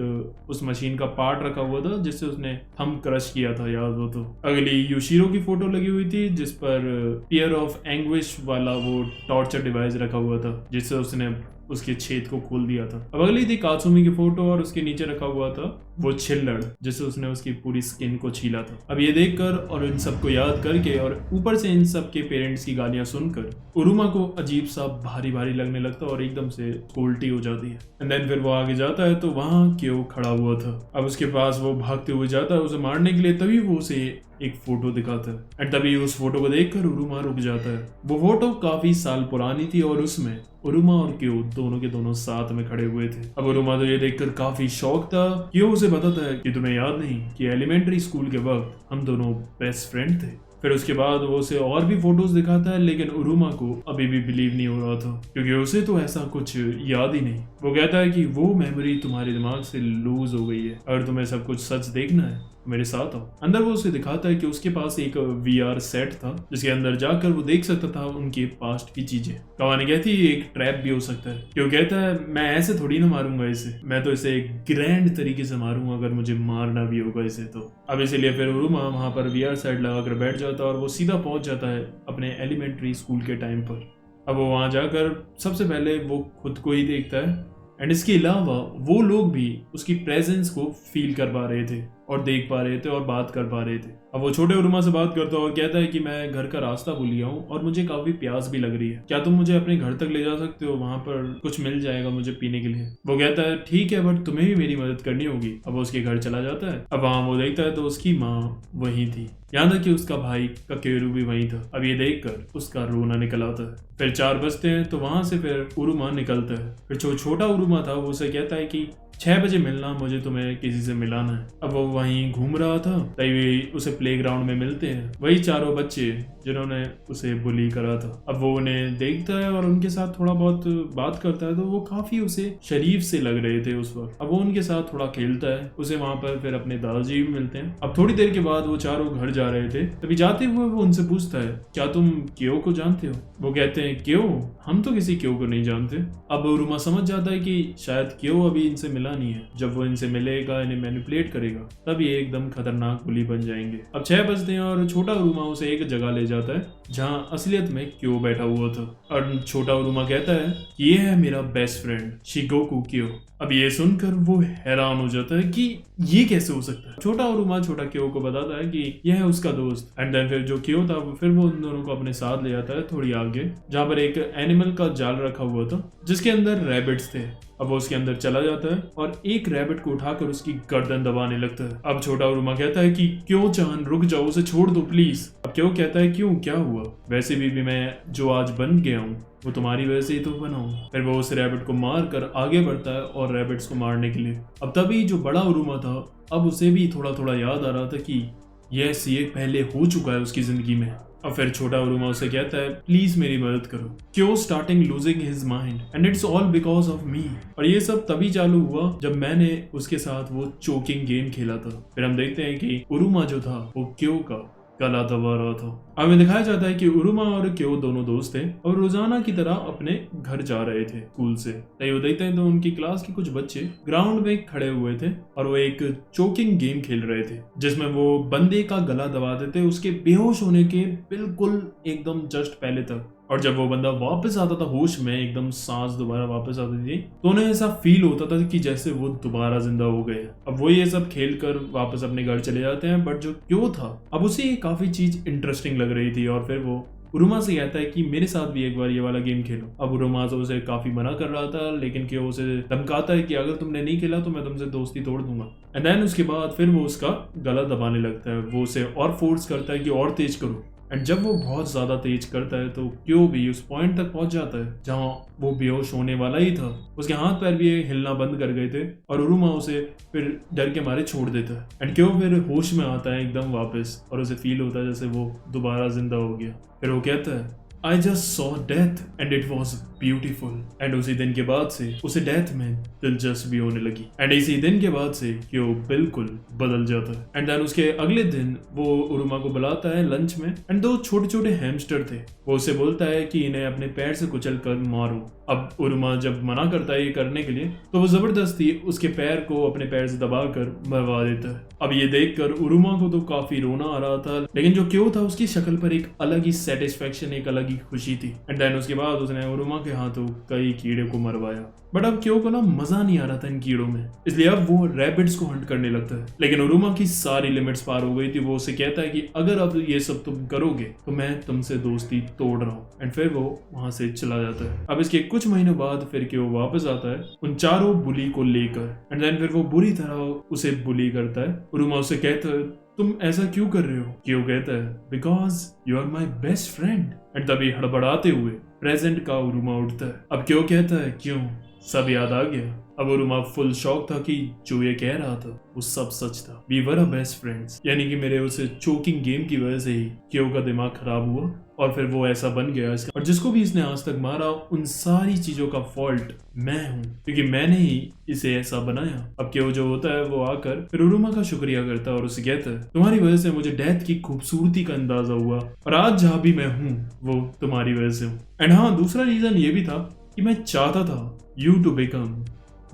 उस मशीन का पार्ट रखा हुआ था जिससे उसने थंब क्रश किया था, याद हो तो। अगली यूशिरो की फोटो लगी हुई थी, जिस पर पियर ऑफ एंग्विश वाला वो टॉर्चर डिवाइस रखा हुआ था, जिससे उसने उसके छेद को खोल दिया था। अब अगली थी कात्सुमी की फोटो और उसके नीचे रखा हुआ था वो छिल्लड़, जिससे उसने उसकी पूरी स्किन को छीला था। अब ये देखकर और इन सबको याद करके और ऊपर से इन सब के पेरेंट्स की गालियां सुनकर उरुमा को अजीब सा भारी भारी लगने लगता और एकदम से उल्टी हो जाती है। एंड देन फिर वो आगे जाता है तो वहां क्यों खड़ा हुआ था। अब उसके पास वो भागते हुए जाता है उसे मारने के लिए, तभी वो उसे एक फोटो दिखाता है एंड तभी उस फोटो को देखकर उरुमा रुक जाता है। वो फोटो काफी साल पुरानी थी और उसमें उरुमा और क्यो दोनों के दोनों साथ में खड़े हुए थे। अब उरुमा तो ये देखकर काफी शौक था। क्यो उसे बताता है कि तुम्हें याद नहीं कि एलिमेंट्री स्कूल के वक्त हम दोनों बेस्ट फ्रेंड थे। फिर उसके बाद वो उसे और भी फोटोज दिखाता है, लेकिन उरुमा को अभी भी बिलीव नहीं हो रहा था, क्योंकि उसे तो ऐसा कुछ याद ही नहीं। वो कहता है कि वो मेमोरी तुम्हारे दिमाग से लूज हो गई है, अगर तुम्हें सब कुछ सच देखना है मेरे साथ आओ। अंदर वो उसे दिखाता है कि उसके पास एक VR सेट था, जिसके अंदर जाकर वो देख सकता था उनके पास्ट की चीजें। कवानी कहती है एक ट्रैप भी हो सकता है, क्यों कहता है मैं ऐसे थोड़ी ना मारूंगा इसे, मैं तो इसे एक ग्रैंड तरीके से मारूंगा अगर मुझे मारना भी होगा इसे तो। अब इसीलिए फिर उरुमा वहां पर VR सेट लगाकर बैठ जाता है और वो सीधा पहुंच जाता है अपने एलिमेंट्री स्कूल के टाइम पर। अब वो वहां जाकर सबसे पहले वो खुद को ही देखता है एंड इसके अलावा वो लोग भी उसकी प्रेजेंस को फील कर पा रहे थे और देख पा रहे थे और बात कर पा रहे थे। अब वो छोटे उरुमा से बात करता है और कहता है कि मैं घर का रास्ता भूल गया हूँ और मुझे काफी प्यास भी लग रही है, क्या तुम मुझे अपने घर तक ले जा सकते हो, वहां पर कुछ मिल जाएगा मुझे पीने के लिए। वो कहता है ठीक है, बट तुम्हें भी मेरी मदद करनी होगी। अब वो उसके घर चला जाता है। अब वहां वो देखता है तो उसकी माँ वहीं थी, यहाँ तक कि उसका भाई ककेरू भी वहीं था। अब ये देखकर उसका रोना निकल आता है। फिर 4 बजते हैं तो वहां से फिर उरुमा निकलता है। फिर जो छोटा उरुमा था वो उसे कहता है कि 6 बजे मिलना, मुझे तुम्हें किसी से मिलाना है। अब वो वहीं घूम रहा था तभी उसे प्लेग्राउंड में मिलते हैं वही चारों बच्चे जिन्होंने उसे बुली करा था। अब वो उन्हें देखता है और उनके साथ थोड़ा बहुत बात करता है, तो वो काफी उसे शरीफ से लग रहे थे उस वक्त। अब वो उनके साथ थोड़ा खेलता है, उसे वहां पर फिर अपने दादाजी भी मिलते हैं। अब थोड़ी देर के बाद वो चारों घर जा रहे थे, तभी जाते हुए वो उनसे पूछता है क्या तुम क्यो को जानते हो। वो कहते हैं क्यो, हम तो किसी क्यो को नहीं जानते। अब उरुमा समझ जाता है कि शायद क्यो अभी इनसे मिला नहीं है, जब वो इनसे मिलेगा इन्हें मैनिपुलेट करेगा तब ये एकदम खतरनाक बुली बन जाएंगे। अब 6 बजते हैं और छोटा उरुमा उसे एक जगह ले जाता है जहां असलियत में क्यो बैठा हुआ था और छोटा उरुमा कहता है कि ये है मेरा बेस्ट फ्रेंड शिगोकू क्यो। अब ये सुनकर वो हैरान हो जाता है कि ये कैसे हो सकता है। छोटा उरुमा छोटा क्यो को बताता है कि यह है उसका दोस्त। एंड देन फिर जो क्यो था फिर वो उन दोनों को अपने साथ ले जाता है थोड़ी आगे, जहां पर एक एनिमल का जाल रखा हुआ था जिसके अंदर रैबिट्स थे। अब वो उसके अंदर चला जाता है और एक रैबिट को उठाकर उसकी गर्दन दबाने लगता है। अब छोटा उरुमा कहता है कि क्यों चान रुक जाओ, उसे छोड़ दो प्लीज। अब क्यों कहता है क्यों, क्या हुआ, वैसे भी मैं जो आज बन गया हूँ वो तुम्हारी वजह से ही तो बना हूँ। फिर वो उस रैबिट को मार कर आगे बढ़ता है और रैबिट्स को मारने के लिए। अब तभी जो बड़ा उरुमा था अब उसे भी थोड़ा थोड़ा याद आ रहा था कि यस ये पहले हो चुका है उसकी जिंदगी में। अब फिर छोटा उरुमा उसे कहता है प्लीज मेरी मदद करो। क्यों starting losing his mind and it's all because of me. और ये सब तभी चालू हुआ जब मैंने उसके साथ वो चोकिंग गेम खेला था। फिर हम देखते हैं कि उरुमा जो था वो क्यों का गला दबा रहा था। हमें दिखाया जाता है कि उरुमा और क्यो दोनों दोस्त थे और रोजाना की तरह अपने घर जा रहे थे स्कूल से। वो देखते हैं तो उनकी क्लास के कुछ बच्चे ग्राउंड में खड़े हुए थे और वो एक चोकिंग गेम खेल रहे थे जिसमें वो बंदे का गला दबा देते उसके बेहोश होने के बिल्कुल एकदम जस्ट पहले तक। और जब वो बंदा वापस आता था होश में, एकदम सांस दोबारा वापस आती थी, तो उन्हें ऐसा फील होता था कि जैसे वो दोबारा जिंदा हो गए। अब वो ये सब खेल कर वापस अपने घर चले जाते हैं। बट जो क्यों था अब उसे ये काफी चीज इंटरेस्टिंग लग रही थी और फिर वो उरुमा से कहता है कि मेरे साथ भी एक बार ये वाला गेम खेलो। अब उरुमा तो उसे काफी मना कर रहा था, लेकिन क्यों उसे धमकाता है कि अगर तुमने नहीं खेला तो मैं तुमसे दोस्ती तोड़ दूंगा। एंड देन उसके बाद फिर वो उसका गला दबाने लगता है, वो उसे और फोर्स करता है कि और तेज करो। एंड जब वो बहुत ज्यादा तेज करता है तो क्यों भी उस पॉइंट तक पहुंच जाता है जहां वो बेहोश होने वाला ही था। उसके हाथ पैर भी हिलना बंद कर गए थे और उरुमा उसे फिर डर के मारे छोड़ देता है। एंड क्यों फिर होश में आता है एकदम वापस और उसे फील होता है जैसे वो दोबारा जिंदा हो गया। फिर वो कहता है I just saw death and it was beautiful। And उसी दिन के बाद से उसे डेथ में दिलचस्पी होने लगी। एंड इसी दिन के बाद से क्यों बिल्कुल बदल जाता है। एंड देन उसके अगले दिन वो उरुमा को बुलाता है लंच में। एंड दो छोटे छोटे हैमस्टर थे, वो उसे बोलता है कि इन्हें अपने पैर से कुचल कर मारो। अब उरुमा जब मना करता है ये करने के लिए तो वो जबरदस्ती उसके पैर को अपने पैर से दबाकर मरवा देता है। अब ये देखकर उरुमा को तो काफी रोना आ रहा था, लेकिन जो क्यों था उसकी शक्ल पर एक अलग ही सेटिस्फेक्शन, एक अलग ही खुशी थी। एंड देन उसके बाद उसने उरुमा के हाथों कई कीड़े को मरवाया। बट अब क्यों को ना मजा नहीं आ रहा था इन कीड़ों में, इसलिए अब वो रैबिट्स को हंट करने लगता है। लेकिन उरुमा की सारी लिमिट्स पार हो गई थी। वो उसे कहता है कि अगर अब ये सब तुम करोगे तो मैं तुमसे दोस्ती तोड़ रहा हूँ। एंड फिर वो वहां से चला जाता है। अब इसके कुछ महीनों बाद फिर क्यों वापस आता है उन चारों बुली को लेकर। एंड देन फिर वो बुरी तरह उसे बुली करता है। उरुमा उसे कहता है तुम ऐसा क्यों कर रहे हो? क्यों कहता है because you are my best friend. And तभी हड़बड़ाते हुए प्रेजेंट का उरुमा उठता है। अब क्यों कहता है क्यों सब याद आ गया। अब उरुमा फुल शॉक था कि जो ये कह रहा था वो सब सच था। We were a best friends, यानी कि मेरे उसे चोकिंग गेम की वजह से ही क्यों का दिमाग खराब हुआ और फिर वो ऐसा बन गया। और जिसको भी इसने आज तक मारा उन सारी चीजों का फॉल्ट मैं हूँ, क्योंकि मैंने ही इसे ऐसा बनाया। अब क्यों जो होता है वो आकर फिर उरुमा का शुक्रिया करता है और उसे कहता है तुम्हारी वजह से मुझे डेथ की खूबसूरती का अंदाजा हुआ और आज जहाँ भी मैं हूँ वो तुम्हारी वजह से हूँ। एंड हाँ, दूसरा रीजन ये भी था कि मैं चाहता था you to become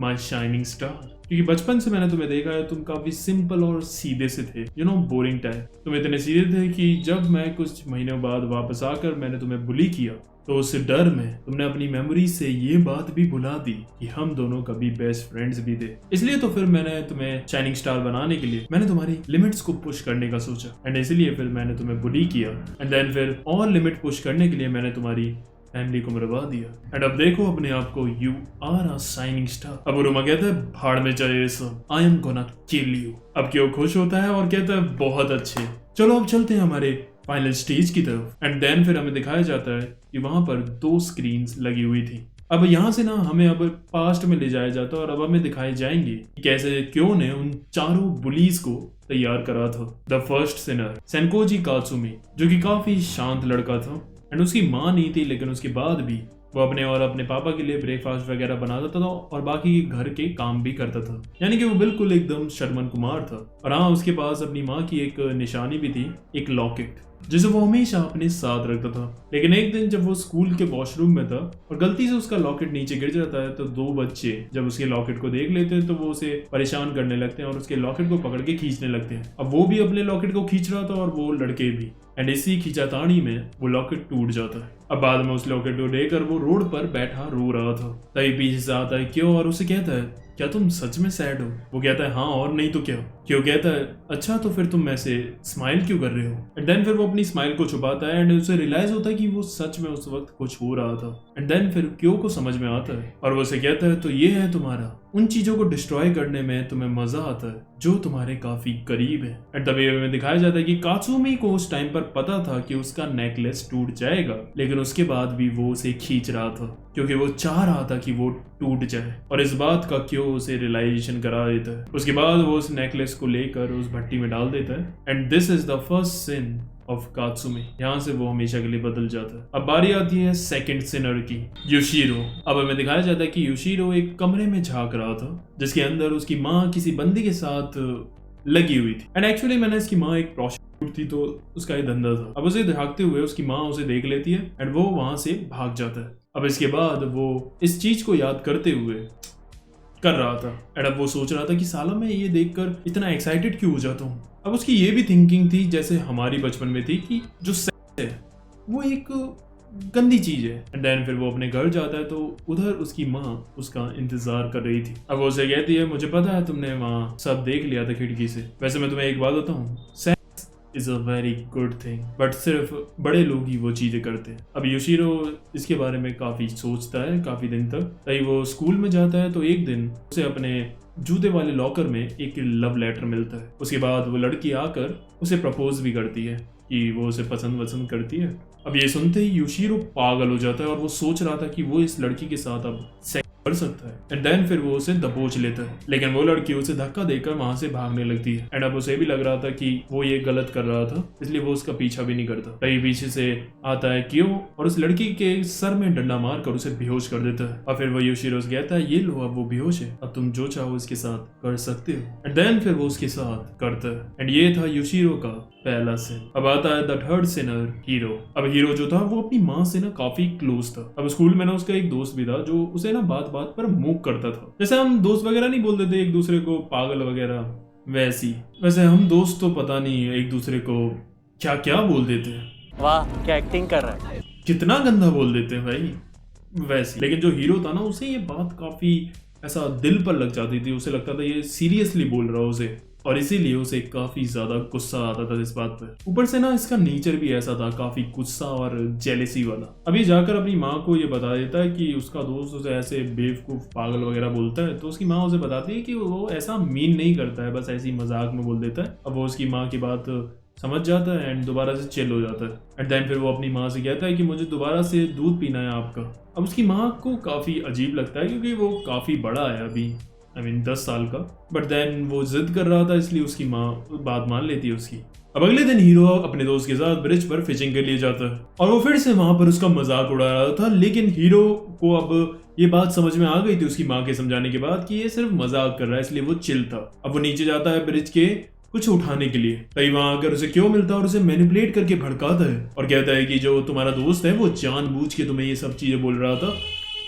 my shining star, क्योंकि बचपन से मैंने तुम्हें देखा है तुम काफी सिंपल और सीधे से थे, यू नो बोरिंग टाइप। तुम इतने सीधे थे कि जब मैं कुछ महीनों बाद वापस आकर मैंने तुम्हें बुली किया तो उस डर में तुमने अपनी मेमोरी से ये बात भी भुला दी कि हम दोनों कभी बेस्ट फ्रेंड्स भी थे। इसलिए तो फिर मैंने तुम्हें शाइनिंग स्टार बनाने के लिए मैंने तुम्हारी लिमिट्स को पुश करने का सोचा। एंड इसलिए फिर मैंने तुम्हें बुली किया। एंड देन फिर और लिमिट पुश करने के लिए मैंने तुम्हारी फैमिली को मरवा दिया। एंड अब देखो अपने आप को, you are a shining star. अब उरुमा कहता है भाड़ में जाए सब, I am gonna kill you. अब क्यों खुश होता है और कहता है बहुत अच्छे, चलो अब चलते हैं हमारे फाइनल स्टेज की तरफ। एंड देन फिर हमें दिखाया जाता है कि वहां पर 2 स्क्रीन्स लगी हुई थी। अब यहाँ से ना हमें अब पास्ट में ले जाया जाता है और अब हमें दिखाए जाएंगे कि कैसे क्यों ने उन चारों बुलीज को तैयार करा था। द फर्स्ट सिनर सेनकोजी कात्सुमी, जो कि काफी शांत लड़का था एंड उसकी माँ नहीं थी, लेकिन उसके बाद भी वो अपने और अपने पापा के लिए ब्रेकफास्ट वगैरह बनाता था और बाकी घर के काम भी करता था, यानी कि वो बिल्कुल एकदम शर्मन कुमार था। और हाँ, उसके पास अपनी माँ की एक निशानी भी थी, एक लॉकेट, जिसे वो हमेशा अपने साथ रखता था। लेकिन एक दिन जब वो स्कूल के वॉशरूम में था और गलती से उसका लॉकेट नीचे गिर जाता है तो 2 बच्चे जब उसके लॉकेट को देख लेते हैं तो वो उसे परेशान करने लगते हैं और उसके लॉकेट को पकड़ के खींचने लगते हैं। अब वो भी अपने लॉकेट को खींच रहा था और वो लड़के भी। एंड इसी खींचातानी में वो लॉकेट टूट जाता है। अब बाद में उस लॉकेट को लेकर वो रोड पर बैठा रो रहा था। तभी पीछे से आता है क्यों और उसे कहता है क्या तुम सच में सैड हो? वो कहता है हाँ और नहीं तो क्या। क्यों कहता है अच्छा तो फिर तुम ऐसे स्माइल क्यों कर रहे हो? एंड देन फिर वो अपनी स्माइल को छुपाता है एंड उसे रियलाइज होता है कि वो सच में उस वक्त कुछ हो रहा था। एंड देन फिर क्यों को समझ में आता है और वो उसे कहता है तो ये है तुम्हारा, उन चीजों को डिस्ट्रॉय करने में तुम्हें मजा आता है जो तुम्हारे काफी करीब है। एंड तभी हमें दिखाया जाता है कि कात्सुमी को उस टाइम पर पता था कि उसका नेकलेस टूट जाएगा, लेकिन उसके बाद भी वो उसे खींच रहा था क्योंकि वो चाह रहा था कि वो टूट जाए और इस बात का क्यों उसे रियलाइजेशन करा देता है। उसके बाद वो उस नेकलेस को लेकर उस भट्टी में डाल देता है and this is the first sin of Katsumi. यहाँ से वो हमेशा के लिए बदल जाता है। अब बारी आती है सेकंड सिनर की, यूशिरो। अब हमें दिखाया जाता है कि यूशिरो एक कमरे में झांक रहा था जिसके अंदर उसकी माँ किसी बंदी के साथ लगी हुई थी। एंड एक्चुअली मैंने इसकी माँ एक प्रोस्टिट्यूट थी तो उसका ये धंधा था। अब उसे झांकते हुए उसकी माँ उसे देख लेती है एंड वो वहां से भाग जाता है। अब इसके बाद वो इस चीज को याद करते हुए कर रहा था एंड अब वो सोच रहा था कि साला मैं ये देखकर इतना एक्साइटेड क्यों हो जाता हूँ। अब उसकी ये भी थिंकिंग थी जैसे हमारी बचपन में थी कि जो सेक्स है वो एक गंदी चीज है। एंड देन फिर वो अपने घर जाता है तो उधर उसकी माँ उसका इंतजार कर रही थी। अब वो उसे कहती है मुझे पता है तुमने वहाँ सब देख लिया था खिड़की से, वैसे मैं तुम्हें एक बात बताऊँ, sex is a very good thing, but सिर्फ बड़े लोग ही वो चीजें करते हैं। अब योशिरो इसके बारे में काफी सोचता है काफी दिन तक। तभी वो स्कूल में जाता है तो एक दिन उसे अपने जूते वाले लॉकर में एक लव लेटर मिलता है। उसके बाद वो लड़की आकर उसे प्रपोज भी करती है कि वो उसे पसंद करती है। अब ये सुनते ही योशिरो पागल हो जाता है और वो सोच रहा था कि वो इस लड़की के साथ अब सेक्स कर सकता है। एंड देन फिर वो उसे दबोच लेता है, लेकिन वो लड़की उसे धक्का देकर वहां से भागने लगती है। एंड अब उसे भी लग रहा था कि वो ये गलत कर रहा था, इसलिए वो उसका पीछा भी नहीं करता। तभी पीछे से आता है क्यों और उस लड़की के सर में डंडा मार कर उसे बेहोश कर देता है। और फिर वो योशिरो से कहता है ये लो अब वो बेहोश है, अब तुम जो चाहो इसके साथ कर सकते हो। एंड देन फिर वो उसके साथ करता है। एंड ये था योशिरो का पहला सिन। अब आता है द थर्ड सिनर, हीरो। अब हीरो जो था वो अपनी माँ से ना काफी क्लोज था। अब स्कूल में ना उसका एक दोस्त भी था जो उसे ना बात बात पर मूक करता था। जैसे हम दोस्त वगैरह नहीं बोलते थे एक दूसरे को पागल वगैरह, वैसे हम दोस्त तो पता नहीं एक दूसरे को क्या क्या बोल देते हैं। वाह क्या एक्टिंग कर रहा है, कितना गंदा बोल देते हैं भाई वैसे। लेकिन जो हीरो था ना उसे ये बात काफी ऐसा दिल पर लग जाती थी। उसे लगता था ये सीरियसली बोल रहा उसे, और इसीलिए उसे काफी ज्यादा गुस्सा आता था इस बात पर। ऊपर से ना इसका नेचर भी ऐसा था, काफी गुस्सा और जेलेसी वाला। अभी जाकर अपनी माँ को ये बता देता है कि उसका दोस्त उसे ऐसे बेवकूफ पागल वगैरह बोलता है। तो उसकी माँ उसे बताती है कि वो ऐसा मीन नहीं करता है, बस ऐसी मजाक में बोल देता है। अब वो उसकी माँ की बात समझ जाता है एंड दोबारा से चिल हो जाता है। एंड देन फिर वो अपनी माँ से कहता है कि मुझे दोबारा से दूध पीना है आपका। अब उसकी माँ को काफी अजीब लगता है क्योंकि वो काफी बड़ा है अभी, 10 साल का। बट देन वो जिद कर रहा था इसलिए उसकी माँ बात मान लेती है उसकी। अब अगले दिन हीरो अपने दोस्त के साथ ब्रिज पर फिशिंग के लिए जाता है और वो फिर से वहां पर उसका मजाक उड़ा रहा था। लेकिन हीरो को अब ये बात समझ में आ गई थी उसकी माँ के समझाने के बाद कि ये सिर्फ मजाक कर रहा है, इसलिए वो चिल था। अब वो नीचे जाता है ब्रिज के कुछ उठाने के लिए। तभी वहां आकर उसे क्यों मिलता है और उसे मैनिपुलेट करके भड़काता है और कहता है कि जो तुम्हारा दोस्त है वो जानबूझ के तुम्हें ये सब चीजें बोल रहा था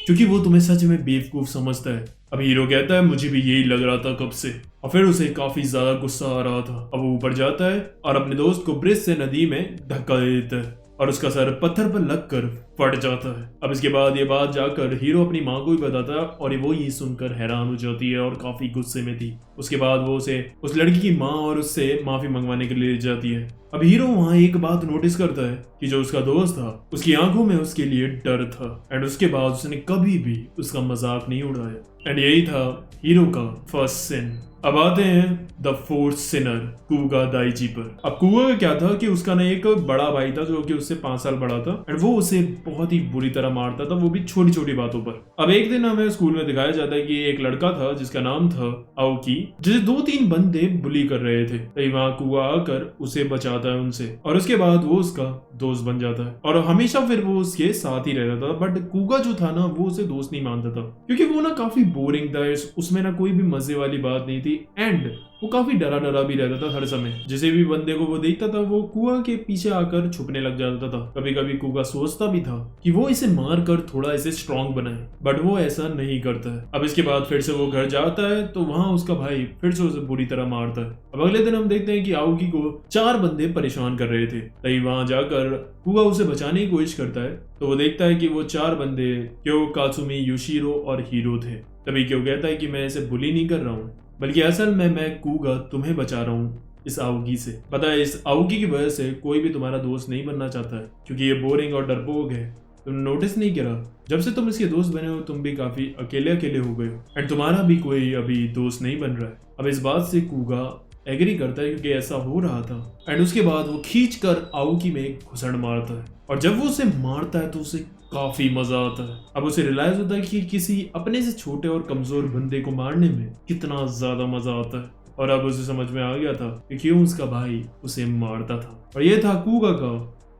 क्योंकि वो तुम्हें सच में बेवकूफ समझता है। अब हीरो कहता है मुझे भी यही लग रहा था कब से। और फिर उसे काफी ज्यादा गुस्सा आ रहा था। अब वो ऊपर जाता है और अपने दोस्त को ब्रिज से नदी में धक्का दे देता है और उसका सर पत्थर पर लगकर फट जाता है। अब इसके बाद ये बात जाकर हीरो अपनी माँ को भी बताता है और वो ये सुनकर हैरान हो जाती है और काफी गुस्से में थी। उसके बाद वो उसे उस लड़की की माँ और उससे माफी मंगवाने के लिए ले जाती है। अब हीरो वहाँ एक बात नोटिस करता है कि जो उसका दोस्त था उसकी आंखों में उसके लिए डर था एंड उसके बाद उसने कभी भी उसका मजाक नहीं उड़ाया। एंड यही था हीरो का फर्स्ट सिन। अब आते हैं द फोर्थ सिनर, कुगा दाइजी पर। अब कुगा का क्या था कि उसका ना एक बड़ा भाई था जो कि उससे 5 साल बड़ा था एंड वो उसे बहुत ही बुरी तरह मारता था, वो भी छोटी छोटी बातों पर। अब एक दिन हमें स्कूल में दिखाया जाता है कि एक लड़का था जिसका नाम था आओकी, जिसे 2-3 बंदे बुली कर रहे थे। तभी वहां कुगा आकर उसे बचाता है उनसे और उसके बाद वो उसका दोस्त बन जाता है और हमेशा फिर वो उसके साथ ही रहता था। बट कुगा जो था ना वो उसे दोस्त नहीं मानता था क्योंकि वो ना काफी बोरिंग था, उसमें ना कोई भी मजे वाली बात नहीं थी एंड वो काफी डरा डरा भी रहता था हर समय। जिसे भी बंदे को वो देखता था वो कुआ के पीछे आकर छुपने लग जाता था। कभी कभी कुआ सोचता भी था कि वो इसे मार कर थोड़ा इसे स्ट्रॉन्ग बनाए, बट वो ऐसा नहीं करता है। अब इसके बाद फिर से वो घर जाता है तो वहां उसका भाई फिर से उसे बुरी तरह मारता है। अब अगले दिन हम देखते हैं कि आओकी को 4 बंदे परेशान कर रहे थे। तभी वहां जाकर कुआ उसे बचाने की कोशिश करता है तो वो देखता है कि वो 4 बंदे क्यो, कात्सुमी, योशिरो और हीरो थे। तभी क्यों कहता है कि मैं इसे बुली नहीं कर रहा हूँ, बल्कि असल में मैं कुगा तुम्हें बचा रहा हूँ इस आओगी से। पता है इस आओगी की वजह से कोई भी तुम्हारा दोस्त नहीं बनना चाहता है क्योंकि ये बोरिंग और डरपोक है। तुम नोटिस नहीं करा जब से तुम इसके दोस्त बने हो तुम भी काफी अकेले अकेले हो गए हो एंड तुम्हारा भी कोई अभी दोस्त नहीं बन रहा है। अब इस बात से कुगा एग्री करता है क्योंकि ऐसा हो रहा था एंड उसके बाद वो खींच कर आओकी में एक घुसड़ मारता है और जब वो उसे मारता है तो उसे काफी मजा आता है। अब उसे रियलाइज होता है कि किसी अपने से छोटे और कमजोर बंदे को मारने में कितना ज्यादा मजा आता है और अब उसे समझ में आ गया था कि क्यों उसका भाई उसे मारता था। और ये था कुगा का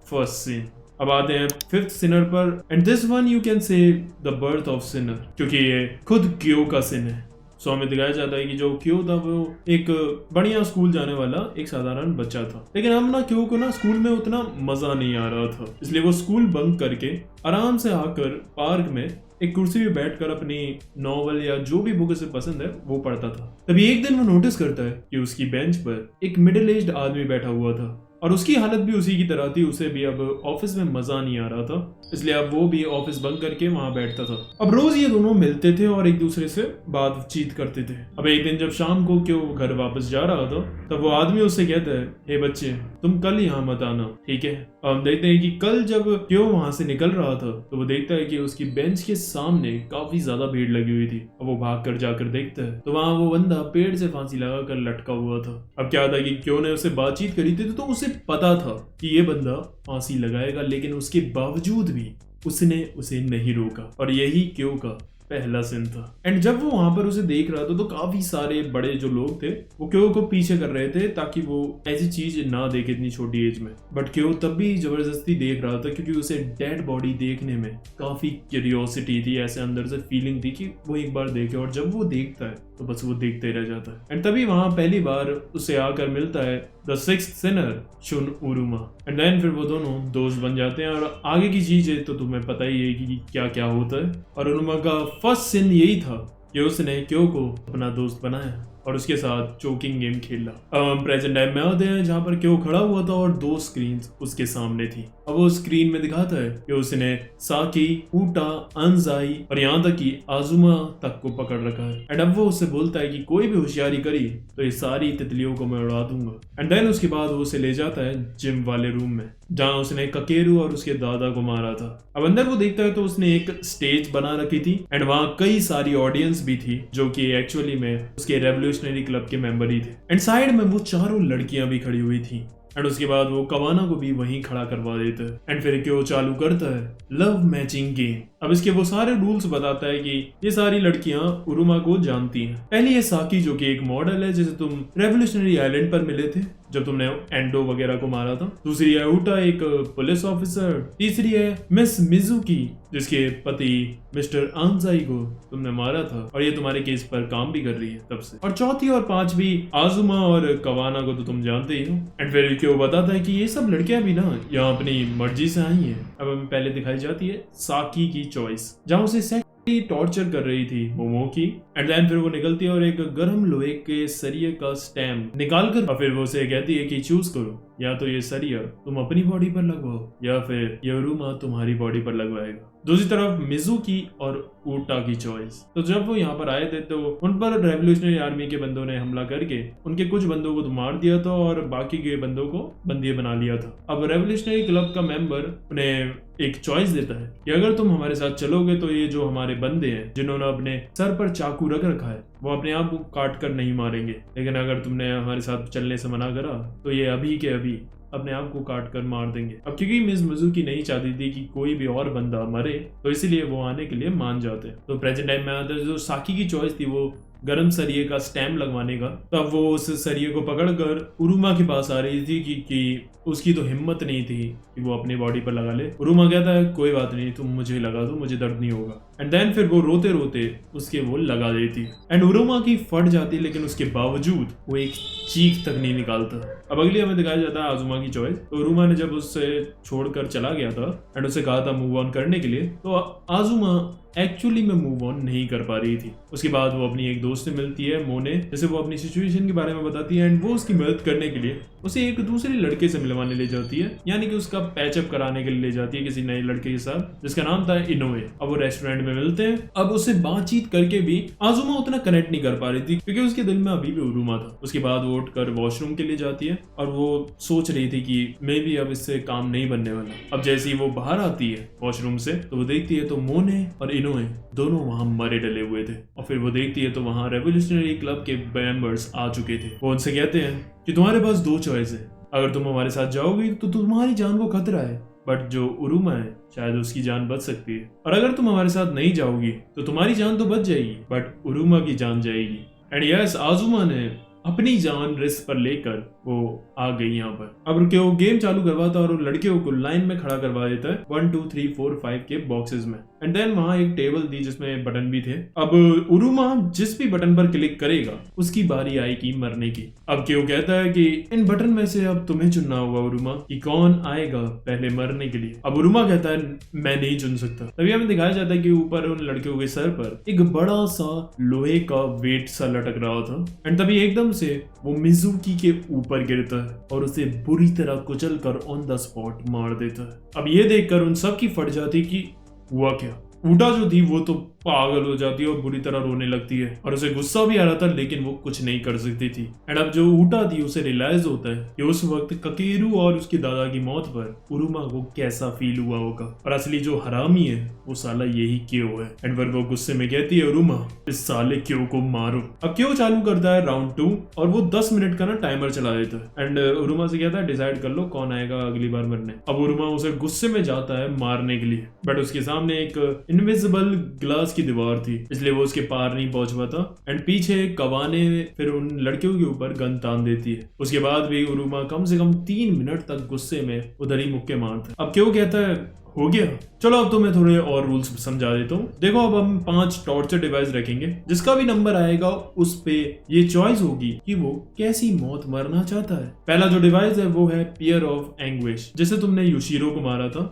फर्स्ट सीन। अब आते हैं 5th सिनर पर and this one you can say the birth of Sinner क्योंकि ये खुद क्यो का सिन है। सो हमें दिखाया जाता है कि जो क्यो था वो एक बढ़िया स्कूल जाने वाला एक साधारण बच्चा था, लेकिन हम ना क्यो को ना स्कूल में उतना मजा नहीं आ रहा था, इसलिए वो स्कूल बंक करके आराम से आकर पार्क में एक कुर्सी पे बैठकर अपनी नॉवल या जो भी बुक उसे पसंद है वो पढ़ता था। तभी एक दिन वो नोटिस करता है कि उसकी बेंच पर एक मिडिल एज्ड आदमी बैठा हुआ था और उसकी हालत भी उसी की तरह थी, उसे भी अब ऑफिस में मजा नहीं आ रहा था, इसलिए अब वो भी ऑफिस बंद करके वहां बैठता था। अब रोज ये दोनों मिलते थे और एक दूसरे से बातचीत करते थे। अब एक दिन जब शाम को क्यों घर वापस जा रहा था तब वो आदमी उससे कहता है, हे बच्चे तुम कल यहाँ मत आना, ठीक है। हम देखते हैं कि कल जब क्यों वहां से निकल रहा था तो वो देखता है कि उसकी बेंच के सामने काफी ज्यादा भीड़ लगी हुई थी। अब वो भाग कर जाकर देखता है तो वहां वो बंदा पेड़ से फांसी लगाकर लटका हुआ था। अब क्या था कि क्यों ने उससे बातचीत करी थी तो उसे पता था कि ये बंदा फांसी लगाएगा, लेकिन उसके बावजूद भी उसने उसे नहीं रोका और यही क्यों का पहला सिन था। एंड जब वो वहां पर उसे देख रहा था तो काफी सारे बड़े जो लोग थे वो क्यों को पीछे कर रहे थे ताकि वो ऐसी चीज ना देखे इतनी छोटी एज में। बट क्यों तब भी जबरदस्ती देख रहा था क्योंकि उसे डेड बॉडी देखने में काफी क्यूरियोसिटी थी, ऐसे अंदर से फीलिंग थी कि वो एक बार देखे। और जब वो देखता है तो बस वो देखते ही रह जाता है। एंड तभी वहां पहली बार उसे आकर मिलता है the sixth sinner Shun Uruma. And then फिर वो दोनों दोस्त बन जाते हैं और आगे की चीजें तो तुम्हें पता ही है कि क्या क्या होता है। और उरुमा का फर्स्ट सिन यही था कि उसने क्यों को अपना दोस्त बनाया और उसके साथ चोकिंग गेम खेला। अब हम प्रेजेंट टाइम में आते हैं जहाँ पर क्यों खड़ा हुआ था और दो स्क्रीन उसके सामने थी। अब वो स्क्रीन में दिखाता है कि उसने साकी, ऊटा, अंजाई और यहाँ तक कि आजुमा तक को पकड़ रखा है। एंड अब वो उससे बोलता है कि कोई भी होशियारी करी तो ये सारी तितलियों को मैं उड़ा दूंगा। एंड देन उसके बाद वो उसे ले जाता है जिम वाले रूम में जहाँ उसने ककेरू और उसके दादा को मारा था। अब अंदर वो देखता है तो उसने एक स्टेज बना रखी थी एंड वहाँ कई सारी ऑडियंस भी थी जो कि एक्चुअली में उसके रेवोल्यूशनरी क्लब के मेंबर ही थे। एंड साइड में वो चारों लड़कियां भी खड़ी हुई थी। एंड उसके बाद वो कवाना को भी वहीं खड़ा करवा देता है। एंड फिर क्यों चालू करता है लव मैचिंग गेम। अब इसके वो सारे रूल्स बताता है कि ये सारी लड़कियां उरुमा को जानती हैं। पहली है साकी जो कि एक मॉडल है जिसे तुम रेवोल्यूशनरी आइलैंड पर मिले थे जब तुमने एंडो वगैरह को मारा था। दूसरी है ऊटा, एक पुलिस ऑफिसर। तीसरी है मिस मिजुकी जिसके पति मिस्टर आंजाई को तुमने मारा था और ये तुम्हारे केस पर काम भी कर रही है तब से। और चौथी और पांचवी आजुमा और कवाना को तो तुम जानते ही हो। एंड फिर क्यों बताता है कि ये सब लड़कियां भी ना यहाँ अपनी मर्जी से आई हैं। अब हमें पहले दिखाई जाती है साकी की चॉइस जहाँ उसे टॉर्चर कर रही थी मोमो की। एंड देन फिर वो निकलती है और एक गर्म लोहे के सरिये का स्टैम्प निकाल कर और फिर वो उसे कहती है कि चूज करो, या तो ये सरिया तुम अपनी बॉडी पर लगवाओ या फिर ये उरुमा तुम्हारी बॉडी पर लगवाएगा। दूसरी तरफ मिजुकी और ऊटा की चॉइस। तो जब वो यहाँ पर आए थे तो उन पर रेवोल्यूशनरी आर्मी के बंदों ने हमला करके उनके कुछ बंदों को तो मार दिया था और बाकी के बंदों को बंदी बना लिया था। अब रेवोल्यूशनरी क्लब का मेंबर उन्हें एक चॉइस देता है कि अगर तुम हमारे साथ चलोगे तो ये जो हमारे बंदे हैं जिन्होंने अपने सर पर चाकू रख रखा है वो अपने आप को काट कर नहीं मारेंगे, लेकिन अगर तुमने हमारे साथ चलने से मना करा तो ये अभी के अभी अपने आप को काट कर मार देंगे। अब क्योंकि मिस मिजुकी नहीं चाहती थी कि कोई भी और बंदा मरे तो इसीलिए वो आने के लिए मान जाते हैं। तो प्रेजेंट टाइम में आता है जो साकी की चॉइस थी वो गरम सरिये का स्टैम्प लगवाने का। तब वो उस सरिये को पकड़कर उरुमा के पास आ रही थी कि उसकी तो हिम्मत नहीं थी कि वो अपनी बॉडी पर लगा ले। उरुमा कहता है कोई बात नहीं तुम मुझे लगा दो, मुझे दर्द नहीं होगा। एंड देन फिर वो रोते रोते उसके वो लगा देती है एंड उरुमा की फट जाती है, लेकिन उसके बावजूद वो एक चीख तक नहीं निकालता। अब अगली हमें दिखाया जाता है आजुमा की चॉइस। तो उरुमा ने जब उससे छोड़कर चला गया था एंड उसे कहा था मूव ऑन करने के लिए तो आजुमा एक्चुअली में मूव ऑन नहीं कर पा रही थी। उसके बाद वो अपनी एक दोस्त से मिलती है मोने, जैसे वो अपनी सिचुएशन के बारे में बताती है एंड वो उसकी मदद करने के लिए उसे एक दूसरे लड़के से मिलवाने ले जाती है, यानी कि उसका पैचअप कराने के लिए ले जाती है किसी नए लड़के के साथ जिसका नाम था इनोवे। अब वो रेस्टोरेंट में मिलते हैं। अब उससे बातचीत करके भी आजुमा उतना कनेक्ट नहीं कर पा रही थी क्योंकि उसके दिल में अभी भी उरुमा था। उसके बाद वो उठकर वॉशरूम के लिए जाती है और वो सोच रही थी कि मे भी अब इससे काम नहीं बनने वाला। अब जैसे ही वो बाहर आती है वॉशरूम से तो वो देखती है तो मोने और इनोवे दोनों वहां मरे डले हुए थे। और फिर वो देखती है तो वहां रेवोल्यूशनरी क्लब के मेंबर्स आ चुके थे। वो उनसे कहते हैं कि तुम्हारे पास दो चॉइस है, अगर तुम हमारे साथ जाओगी तो तुम्हारी जान को खतरा है, बट जो उरुमा है शायद उसकी जान बच सकती है, और अगर तुम हमारे साथ नहीं जाओगी तो तुम्हारी जान तो बच जाएगी बट उरुमा की जान जाएगी। एंड यस आजुमा ने अपनी जान रिस्क पर लेकर वो आ गई यहाँ पर। अब वो गेम चालू करवाता और लड़कियों को लाइन में खड़ा करवा देता है 1 2 3 4 5 के बॉक्सेस में। एंड देन वहां एक टेबल थी जिसमें बटन भी थे। अब उरुमा जिस भी बटन पर क्लिक करेगा उसकी बारी आएगी मरने की। अब क्यों कहता है कि इन बटन में से अब तुम्हें चुनना होगा उरुमा कि कौन आएगा पहले मरने के लिए। अब उरुमा कहता है मैं नहीं चुन सकता। तभी हमें दिखाया जाता है कि ऊपर उन लड़कियों के सर पर एक बड़ा सा लोहे का वेट सा लटक रहा था एंड तभी एकदम से वो मिजुकी के ऊपर ऊपर गिरता है और उसे बुरी तरह कुचल कर ऑन द स्पॉट मार देता है। अब ये देखकर उन सब की फट जाती कि हुआ क्या। ऊटा जो थी वो तो पागल हो जाती है और बुरी तरह रोने लगती है और उसे गुस्सा भी आ रहा था, लेकिन वो कुछ नहीं कर सकती थी। एंड अब जो ऊटा थी उसे रियलाइज होता है कि उस वक्त ककेरू और उसके दादा की मौत पर उरुमा को कैसा फील हुआ होगा और असली जो हरामी है वो साला यही क्यो है। एंड फिर वो गुस्से में कहती है उरुमा इस साले क्यो को मारो। अब क्यो चालू करता है राउंड 2 और वो 10 मिनट का ना टाइमर चला देता है। एंड उरुमा से कहता है डिसाइड कर लो कौन आएगा अगली बार मरने। अब उरुमा उसे गुस्से में जाता है मारने के लिए, बट उसके सामने एक इनविजिबल ग्लास की दीवार थी, इसलिए वो उसके पार नहीं पहुंच पाता। एंड पीछे कवाने फिर उन लड़कियों के ऊपर गन तान देती है। उसके बाद भी उरुमा कम से कम 3 मिनट तक गुस्से में उधर ही मुक्के मारता है। अब क्यों कहता है हो गया, चलो अब तो मैं थोड़े और रूल्स समझा देता हूँ। देखो अब हम 5 टॉर्चर डिवाइस रखेंगे, जिसका भी नंबर आएगा उस पे ये चॉइस होगी कि वो कैसी मौत मरना चाहता है। पहला जो डिवाइस है वो है पियर ऑफ एंग्विश, जैसे तुमने युशिरो को मारा था,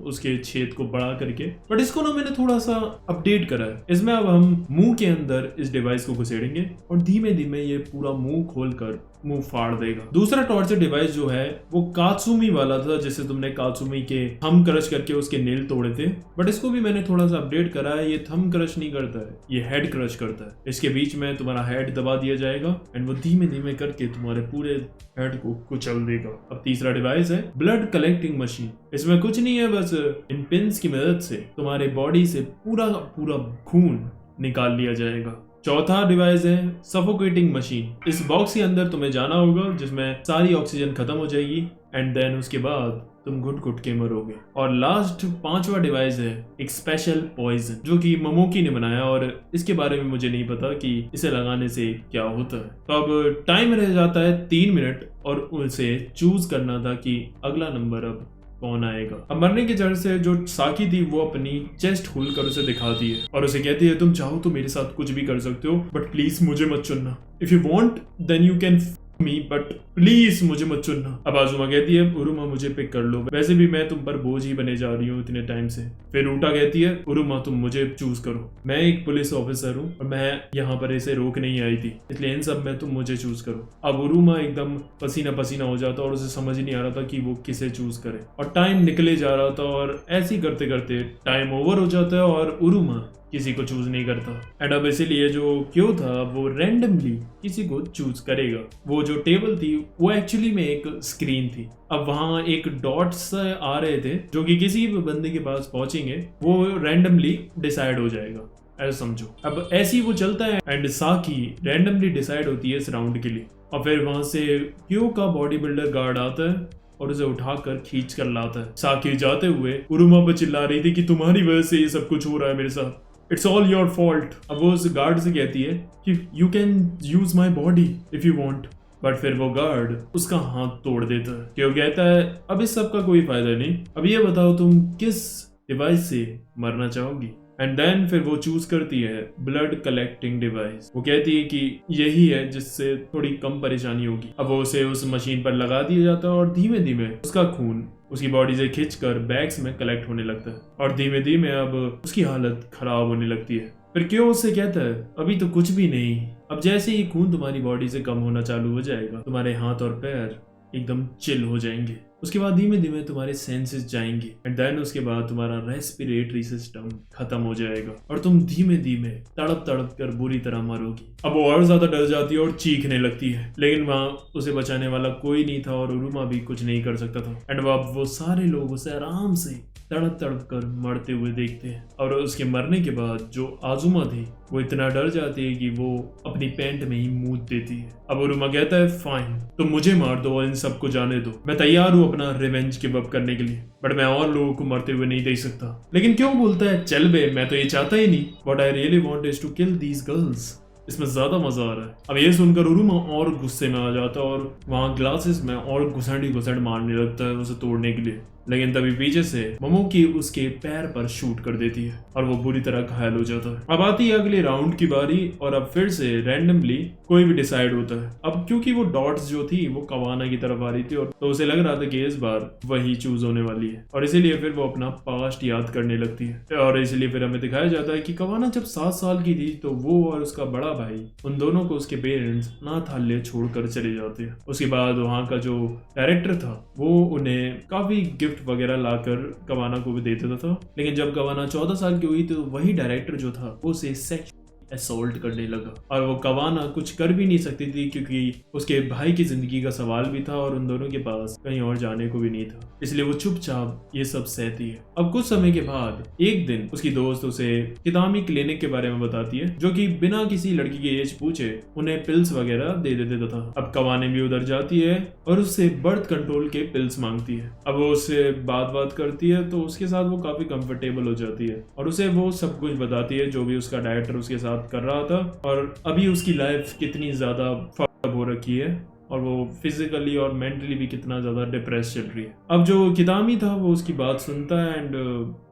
उसके छेद को बड़ा करके, बट इसको ना मैंने थोड़ा सा अपडेट करा है। इसमें अब हम मुंह के अंदर इस डिवाइस को घुसेड़ेंगे और धीमे धीमे ये पूरा मुंह खोलकर मुंह फाड़ देगा। दूसरा टॉर्चर डिवाइस जो है वो कात्सुमी वाला था, जैसे तुमने कात्सुमी के थंब क्रश करके उसके नेल तोड़े थे, बट इसको भी मैंने थोड़ा सा अपडेट करा है। ये थंब क्रश नहीं करता है, ये हेड क्रश करता है। इसके बीच में तुम्हारा हेड दबा दिया जाएगा एंड वो धीमे धीमे करके तुम्हारे पूरे हेड को कुचल देगा। अब तीसरा डिवाइस है ब्लड कलेक्टिंग मशीन। इसमें कुछ नहीं है, बस इन पिन्स की मदद से तुम्हारे बॉडी से पूरा पूरा खून निकाल लिया जाएगा। चौथा डिवाइस है सफोकेटिंग मशीन। इस बॉक्स के अंदर तुम्हें जाना होगा जिसमें सारी ऑक्सीजन खत्म हो जाएगी एंड देन उसके बाद तुम घुट घुट के मरोगे। और लास्ट 5वां डिवाइस है एक स्पेशल पॉइजन, जो कि मोमोकी ने बनाया और इसके बारे में मुझे नहीं पता कि इसे लगाने से क्या होता है। तो अब टाइम रह जाता है 3 मिनट और उसे चूज करना था कि अगला नंबर अब कौन आएगा। अब मरने की जड़ से जो साकी थी वो अपनी चेस्ट खोलकर उसे दिखाती है और उसे कहती है तुम चाहो तो मेरे साथ कुछ भी कर सकते हो, बट प्लीज मुझे मत चुनना। If you want then you can me, but please मुझे मत चुनना। अब आजुमा कहती है उरुमा मुझे पिक कर लो, वैसे भी मैं तुम पर बोझ ही बने जा रही हूँ इतने टाइम से। फिर ऊटा कहती है उरुमा तुम मुझे चूज करो, मैं एक पुलिस ऑफिसर हूँ और मैं यहाँ पर इसे रोक नहीं आई थी, इसलिए इन सब में तुम मुझे चूज करो। अब उरुमा एकदम पसीना पसीना हो जाता और उसे समझ ही नहीं आ रहा था कि वो किसे चूज करे और टाइम निकले जा रहा था और ऐसे ही करते करते टाइम ओवर हो जाता है और उरुमा किसी को चूज नहीं करता। एंड अब इसीलिए जो क्यों था वो रैंडमली किसी को चूज करेगा। वो जो टेबल थी वो एक्चुअली में एक स्क्रीन थी। अब वहां एक डॉट्स आ रहे थे जो कि किसी भी बंदे के पास पहुंचेंगे वो रैंडमली डिसाइड हो जाएगा, ऐसा समझो। अब ऐसे ही वो चलता है एंड साकी रैंडमली डिसाइड होती है इस राउंड के लिए और फिर वहां से क्यों का बॉडी बिल्डर गार्ड आता है और उसे उठाकर खींच कर लाता है। साकी जाते हुए उरुमा पर चिल्ला रही थी कि तुम्हारी वजह से ये सब कुछ हो रहा है मेरे साथ, इट्स ऑल योर फॉल्ट। अब वो उस गार्ड से कहती है कि you can use my body if you want, but फिर वो गार्ड उसका हाथ तोड़ देता है। क्यों कहता है अब इस सब का कोई फायदा नहीं, अब ये बताओ तुम किस डिवाइस से मरना चाहोगी। एंड देन फिर वो चूज करती है ब्लड कलेक्टिंग डिवाइस। वो कहती है कि यही है जिससे थोड़ी कम परेशानी होगी। अब वो उसे उस मशीन पर लगा दिया जाता है और धीमे धीमे उसका खून उसकी बॉडी से खींचकर बैग्स में कलेक्ट होने लगता है और धीमे धीमे अब उसकी हालत खराब होने लगती है। फिर क्यों उससे कहता है अभी तो कुछ भी नहीं, अब जैसे ही खून तुम्हारी बॉडी से कम होना चालू हो जाएगा तुम्हारे हाथ और पैर एकदम चिल हो जाएंगे, उसके बाद धीमे धीमे तुम्हारे सेंसेस जाएंगे एंड देन उसके बाद तुम्हारा रेस्पिरेटरी सिस्टम खत्म हो जाएगा और तुम धीमे धीमे तड़प तड़प कर बुरी तरह मरोगी। अब वो और ज्यादा डर जाती है और चीखने लगती है, लेकिन वहां उसे बचाने वाला कोई नहीं था और उरुमा भी कुछ नहीं कर सकता था। एंड अब वो सारे लोग उसे आराम से तड़प तड़प कर मरते हुए देखते हैं और उसके मरने के बाद जो आजुमा थी वो इतना डर जाती है कि वो अपनी पैंट में ही मूत देती है। अब उरुमा कहता है फाइन तुम मुझे मार दो और इन सबको जाने दो, मैं तैयार हूँ अपना रिवेंज गिव अप करने के लिए, बट मैं और लोगों को मरते हुए नहीं देख सकता। लेकिन क्यों बोलता है चल बे मैं तो ये चाहता ही नहीं, what I really want is to kill these girls. इसमें ज्यादा मजा आ रहा है। अब ये सुनकर उरुमा और गुस्से में आ जाता है और वहां ग्लासेस में और घुसड़ मारने लगता है उसे तोड़ने के लिए। लेकिन तभी पीछे से मोमोकी उसके पैर पर शूट कर देती है और वो बुरी तरह घायल हो जाता है। अब आती है अगले राउंड की बारी और अब फिर से रैंडमली कोई भी डिसाइड होता है। अब क्योंकि वो डॉट्स जो थी वो कवाना की तरफ आ रही थी और तो उसे लग रहा था कि इस बार वही चूज होने वाली है और इसीलिए फिर वो अपना पास्ट याद करने लगती है और इसलिए फिर हमें दिखाया जाता है कि कवाना जब 7 साल की थी तो वो और उसका बड़ा भाई उन दोनों को उसके पेरेंट्स नाथाल्य छोड़कर चले जाते हैं। उसके बाद वहाँ का जो डायरेक्टर था वो उन्हें काफी गिफ्ट वगैरह लाकर कवाना को भी दे देता था, लेकिन जब कवाना 14 साल की हुई तो वही डायरेक्टर जो था वो उसे सेक्स असॉल्ट करने लगा और वो कवाना कुछ कर भी नहीं सकती थी क्योंकि उसके भाई की जिंदगी का सवाल भी था और उन दोनों के पास कहीं और जाने को भी नहीं था, इसलिए वो चुपचाप ये सब सहती है। अब कुछ समय के बाद एक दिन उसकी दोस्त उसे कितामी क्लिनिक के बारे में बताती है जो कि बिना किसी लड़की की एज पूछे उन्हें पिल्स वगैरह दे देता था। अब कवाने भी उधर जाती है और उससे बर्थ कंट्रोल के पिल्स मांगती है। अब वो उससे बात करती है तो उसके साथ वो काफी कंफर्टेबल हो जाती है और उसे वो सब कुछ बताती है जो भी उसका डायरेक्टर उसके साथ कर रहा था और अभी उसकी लाइफ कितनी ज्यादा फक्ड अप हो रखी है और वो फिजिकली और मेंटली भी कितना ज्यादा डिप्रेस चल रही है। अब जो कितामी था वो उसकी बात सुनता है एंड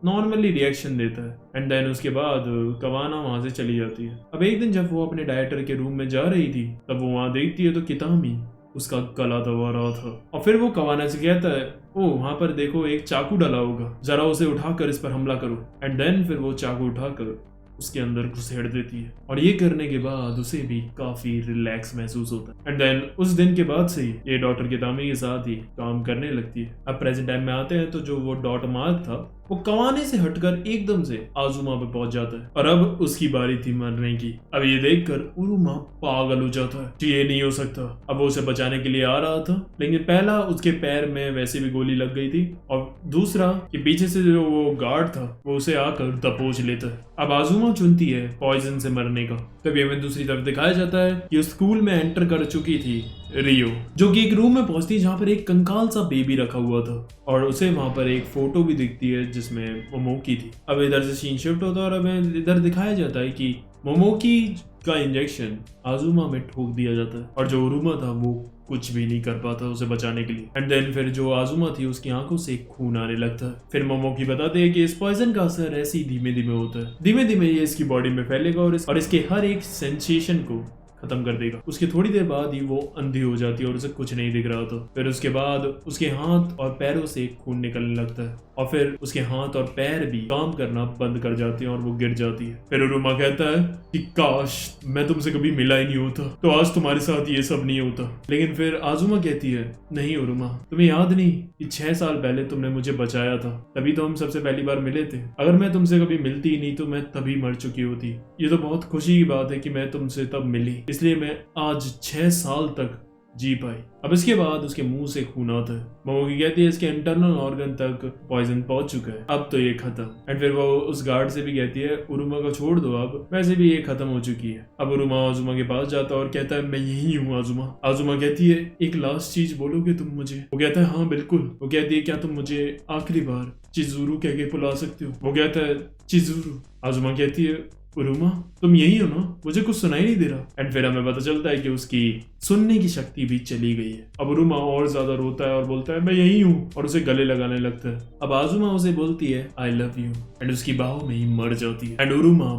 नॉर्मली रिएक्शन देता है एंड देन उसके बाद कवाना वहां से चली जाती है। अब एक दिन जब वो अपने डायरेक्टर के रूम में जा रही थी तब वो वहां देखती है तो कितामी उसका गला दबा रहा था और फिर वो कवाना से कहता है ओ वहां पर देखो एक चाकू डाला होगा, जरा उसे उठाकर इस पर हमला करो एंड देन फिर वो चाकू उठाकर उसके अंदर घुसेड़ देती है और ये करने के बाद उसे भी काफी रिलैक्स महसूस होता है एंड देन उस दिन के बाद से ही ये डॉक्टर कितामी के साथ ही काम करने लगती है। अब प्रेजेंट टाइम में आते हैं तो जो वो डॉट मार्क था वो कवाने से हटकर एकदम से आजुमा पे पहुंच जाता है और अब उसकी बारी थी मरने की। अब ये देखकर उरुमा पागल हो जाता है कि ये नहीं हो सकता। अब वो उसे बचाने के लिए आ रहा था लेकिन पहला उसके पैर में वैसे भी गोली लग गई थी और दूसरा कि पीछे से जो वो गार्ड था वो उसे आकर दबोच लेता है। अब आजुमा चुनती है पॉइजन से मरने का। तभी हमें दूसरी तरफ दिखाया जाता है कि उस स्कूल में एंटर कर चुकी थी रियो जो कि एक रूम में पहुंचती है जहाँ पर एक कंकाल सा बेबी रखा हुआ था और उसे वहां पर एक फोटो भी दिखती है जिसमें मोमोकी थी। अब इधर से सीन शिफ्ट होता है और हमें इधर दिखाया जाता है कि मोमोकी का इंजेक्शन आजुमा में ठोक दिया जाता है और जो उरुमा था वो कुछ भी नहीं कर पाता उसे बचाने के लिए एंड देन फिर जो आजुमा थी उसकी आंखों से खून आने लगता है। फिर मोमोकी बताते हैं कि इस पॉइजन का असर ऐसे ही धीमे धीमे होता है, धीमे धीमे ये इसकी बॉडी में फैलेगा और इसके हर एक सेंसेशन को खत्म कर देगा। उसके थोड़ी देर बाद ही वो अंधी हो जाती है और उसे कुछ नहीं दिख रहा था। फिर उसके बाद उसके हाथ और पैरों से खून निकलने लगता है और फिर उसके हाथ और पैर भी काम करना बंद कर जाते हैं और वो गिर जाती है। फिर उरुमा कहता है कि काश मैं तुमसे कभी मिला ही नहीं होता तो आज तुम्हारे साथ ये सब नहीं होता। लेकिन फिर आजुमा कहती है नहीं उरुमा, तुम्हें याद नहीं कि 6 साल पहले तुमने मुझे बचाया था, तभी तो हम सबसे पहली बार मिले थे। अगर मैं तुमसे कभी मिलती ही नहीं तो मैं तभी मर चुकी होती। ये तो बहुत खुशी की बात है कि मैं तुमसे तब मिली, इसलिए मैं आज 6 साल तक जी पाई। अब इसके बाद उसके मुंह से खून आता है। मोमोकी कहती है इसके इंटरनल ऑर्गन तक पॉइजन पहुंच चुका है, अब तो ये खत्म। एंड फिर वो उस गार्ड से भी कहती है उरुमा को छोड़ दो, अब वैसे भी ये खत्म हो चुकी है। अब उरुमा आजुमा के पास जाता है और कहता है मैं यही हूँ आजुमा। आजुमा कहती है एक लास्ट चीज बोलोगे तुम मुझे? वो कहता है हाँ बिल्कुल। वो कहती है क्या तुम मुझे आखिरी बार चिजुरू कह के बुला सकते हो? वो कहता है चिजुरू। आजुमा कहती है उरुमा तुम यही हो ना, मुझे कुछ सुनाई नहीं दे रहा। एंड फिर हमें पता चलता है कि उसकी सुनने की शक्ति भी चली गई है। अब उरुमा और ज्यादा रोता है और बोलता है मैं यही हूँ और उसे गले लगाने लगता है। अब आजुमा उसे बोलती है आई लव यू एंड उसकी बाहों में ही मर जाती है एंड उरुमा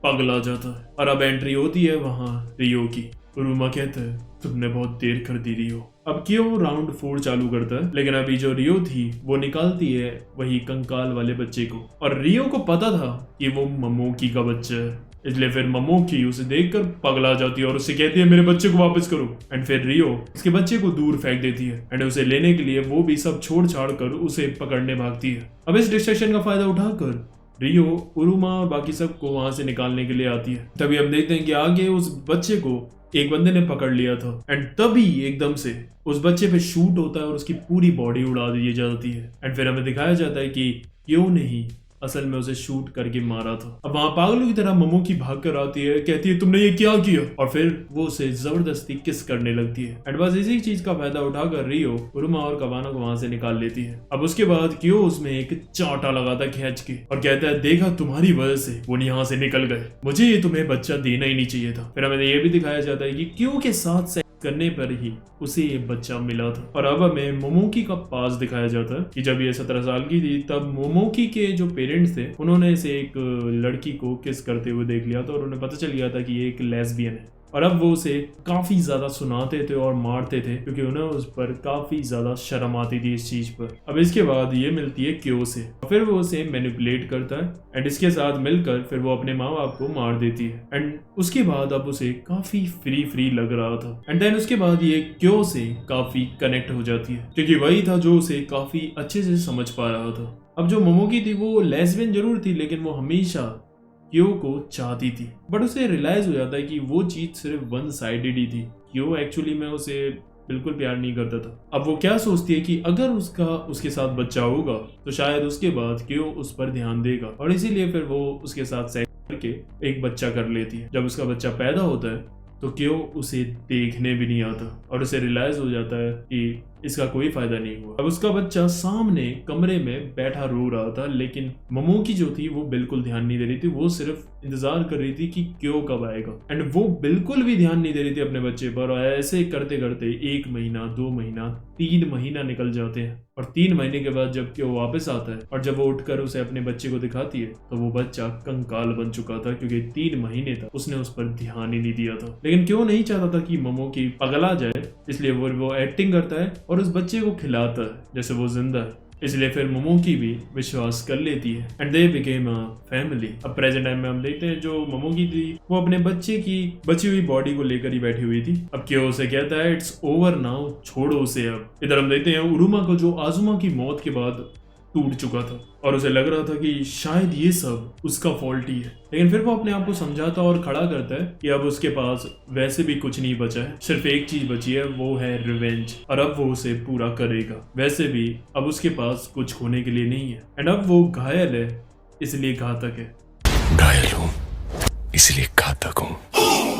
पगला जाता है। और अब एंट्री होती है वहां रियो की। उरुमा कहता है तुमने बहुत देर कर दी रियो। अब क्यों राउंड 4 चालू करता है, लेकिन अभी जो रियो थी वो निकालती है वही कंकाल वाले बच्चे को और रियो को पता था कि वो मोमोकी का बच्चा है, इसलिए फिर मोमोकी उसे देखकर पगला जाती है और उसे कहती है मेरे बच्चे को वापस करो। एंड फिर रियो उसके बच्चे को दूर फेंक देती है एंड उसे लेने के लिए वो भी सब छोड़ छाड़ कर उसे पकड़ने भागती है। अब इस डिस्ट्रैक्शन का फायदा उठाकर रियो उरुमा और बाकी सबको वहां से निकालने के लिए आती है। तभी हम देखते हैं कि आगे उस बच्चे को एक बंदे ने पकड़ लिया था एंड तभी एकदम से उस बच्चे पे शूट होता है और उसकी पूरी बॉडी उड़ा दी जाती है। एंड फिर हमें दिखाया जाता है कि क्यों नहीं असल में उसे शूट करके मारा था। अब वहां पागलों की तरह मोमोकी भाग कर आती है, कहती है तुमने ये क्या किया, और फिर वो उसे जबरदस्ती किस करने लगती है। एंड बस इसी चीज का फायदा उठाकर रियो उरुमा और कवाना को वहां से निकाल लेती है। अब उसके बाद क्यों उसमें एक चांटा लगाता खींच के और कहता है देखा तुम्हारी वजह से वो यहाँ से निकल गए, मुझे ये तुम्हें बच्चा देना ही नहीं चाहिए था। फिर हमें ये भी दिखाया जाता है कि क्यों के साथ करने पर ही उसे ये बच्चा मिला था। और अब हमें मोमोकी का पास दिखाया जाता है कि जब ये 17 साल की थी तब मोमोकी के जो पेरेंट्स थे उन्होंने इसे एक लड़की को किस करते हुए देख लिया था और उन्हें पता चल गया था कि ये एक लेस्बियन है। और अब वो उसे काफी ज्यादा सुनाते थे और मारते थे क्योंकि उन्हें उस पर काफी ज्यादा शर्म आती थी इस चीज पर। अब इसके बाद ये मिलती है क्यो से, फिर वो उसे मैनिपुलेट करता है एंड इसके साथ मिलकर फिर वो अपने माँ बाप को मार देती है एंड उसके बाद अब उसे काफी फ्री लग रहा था एंड देन उसके बाद ये क्यो से काफी कनेक्ट हो जाती है क्योंकि वही था जो उसे काफी अच्छे से समझ पा रहा था। अब जो मोमोकी थी वो लेस्बियन जरूर थी लेकिन वो हमेशा क्यो को चाहती थी, बट उसे रियलाइज हो जाता है कि वो चीज सिर्फ वन साइडेड ही थी। क्यो एक्चुअली में उसे बिल्कुल प्यार नहीं करता था। अब वो क्या सोचती है कि अगर उसके साथ बच्चा होगा तो शायद उसके बाद क्यो उस पर ध्यान देगा और इसीलिए फिर वो उसके साथ सेक्स करके एक बच्चा कर लेती है। जब उसका बच्चा पैदा होता है तो क्यो उसे देखने भी नहीं आता और उसे रियलाइज हो जाता है कि इसका कोई फायदा नहीं हुआ। अब उसका बच्चा सामने कमरे में बैठा रो रहा था लेकिन मोमोकी जो थी वो बिल्कुल ध्यान नहीं दे रही थी, वो सिर्फ इंतजार कर रही थी कि क्यो कब आएगा एंड वो बिल्कुल भी ध्यान नहीं दे रही थी अपने बच्चे पर। और ऐसे करते करते 1 महीना 2 महीना 3 महीना निकल जाते हैं और 3 महीने के बाद जब क्यो वापस आता है और जब वो उठकर उसे अपने बच्चे को दिखाती है तो वो बच्चा कंकाल बन चुका था क्योंकि 3 महीने तक उसने उस पर ध्यान ही नहीं दिया था। लेकिन क्यो नहीं चाहता था कि मोमोकी पगला जाए, इसलिए वो एक्टिंग करता है और उस बच्चे को खिलाता है जैसे वो जिंदा है। इसलिए फिर मोमोकी भी विश्वास कर लेती है and they became a family. अब प्रेजेंट टाइम में हम देखते हैं जो मोमोकी थी वो अपने बच्चे की बची हुई बॉडी को लेकर ही बैठी हुई थी। अब क्यों उसे कहता है इट्स ओवर नाउ, छोड़ो उसे। अब इधर हम देखते हैं उरुमा को जो आजुमा की मौत के बाद टूट चुका था और उसे लग रहा था कि शायद ये सब उसका फॉल्ट ही है, लेकिन फिर वो अपने आप को समझाता और खड़ा करता है कि अब उसके पास वैसे भी कुछ नहीं बचा है, सिर्फ एक चीज बची है, वो है रिवेंज और अब वो उसे पूरा करेगा। वैसे भी अब उसके पास कुछ खोने के लिए नहीं है एंड अब वो घायल है इसलिए घातक है। घायल हूं इसलिए घातक हूं।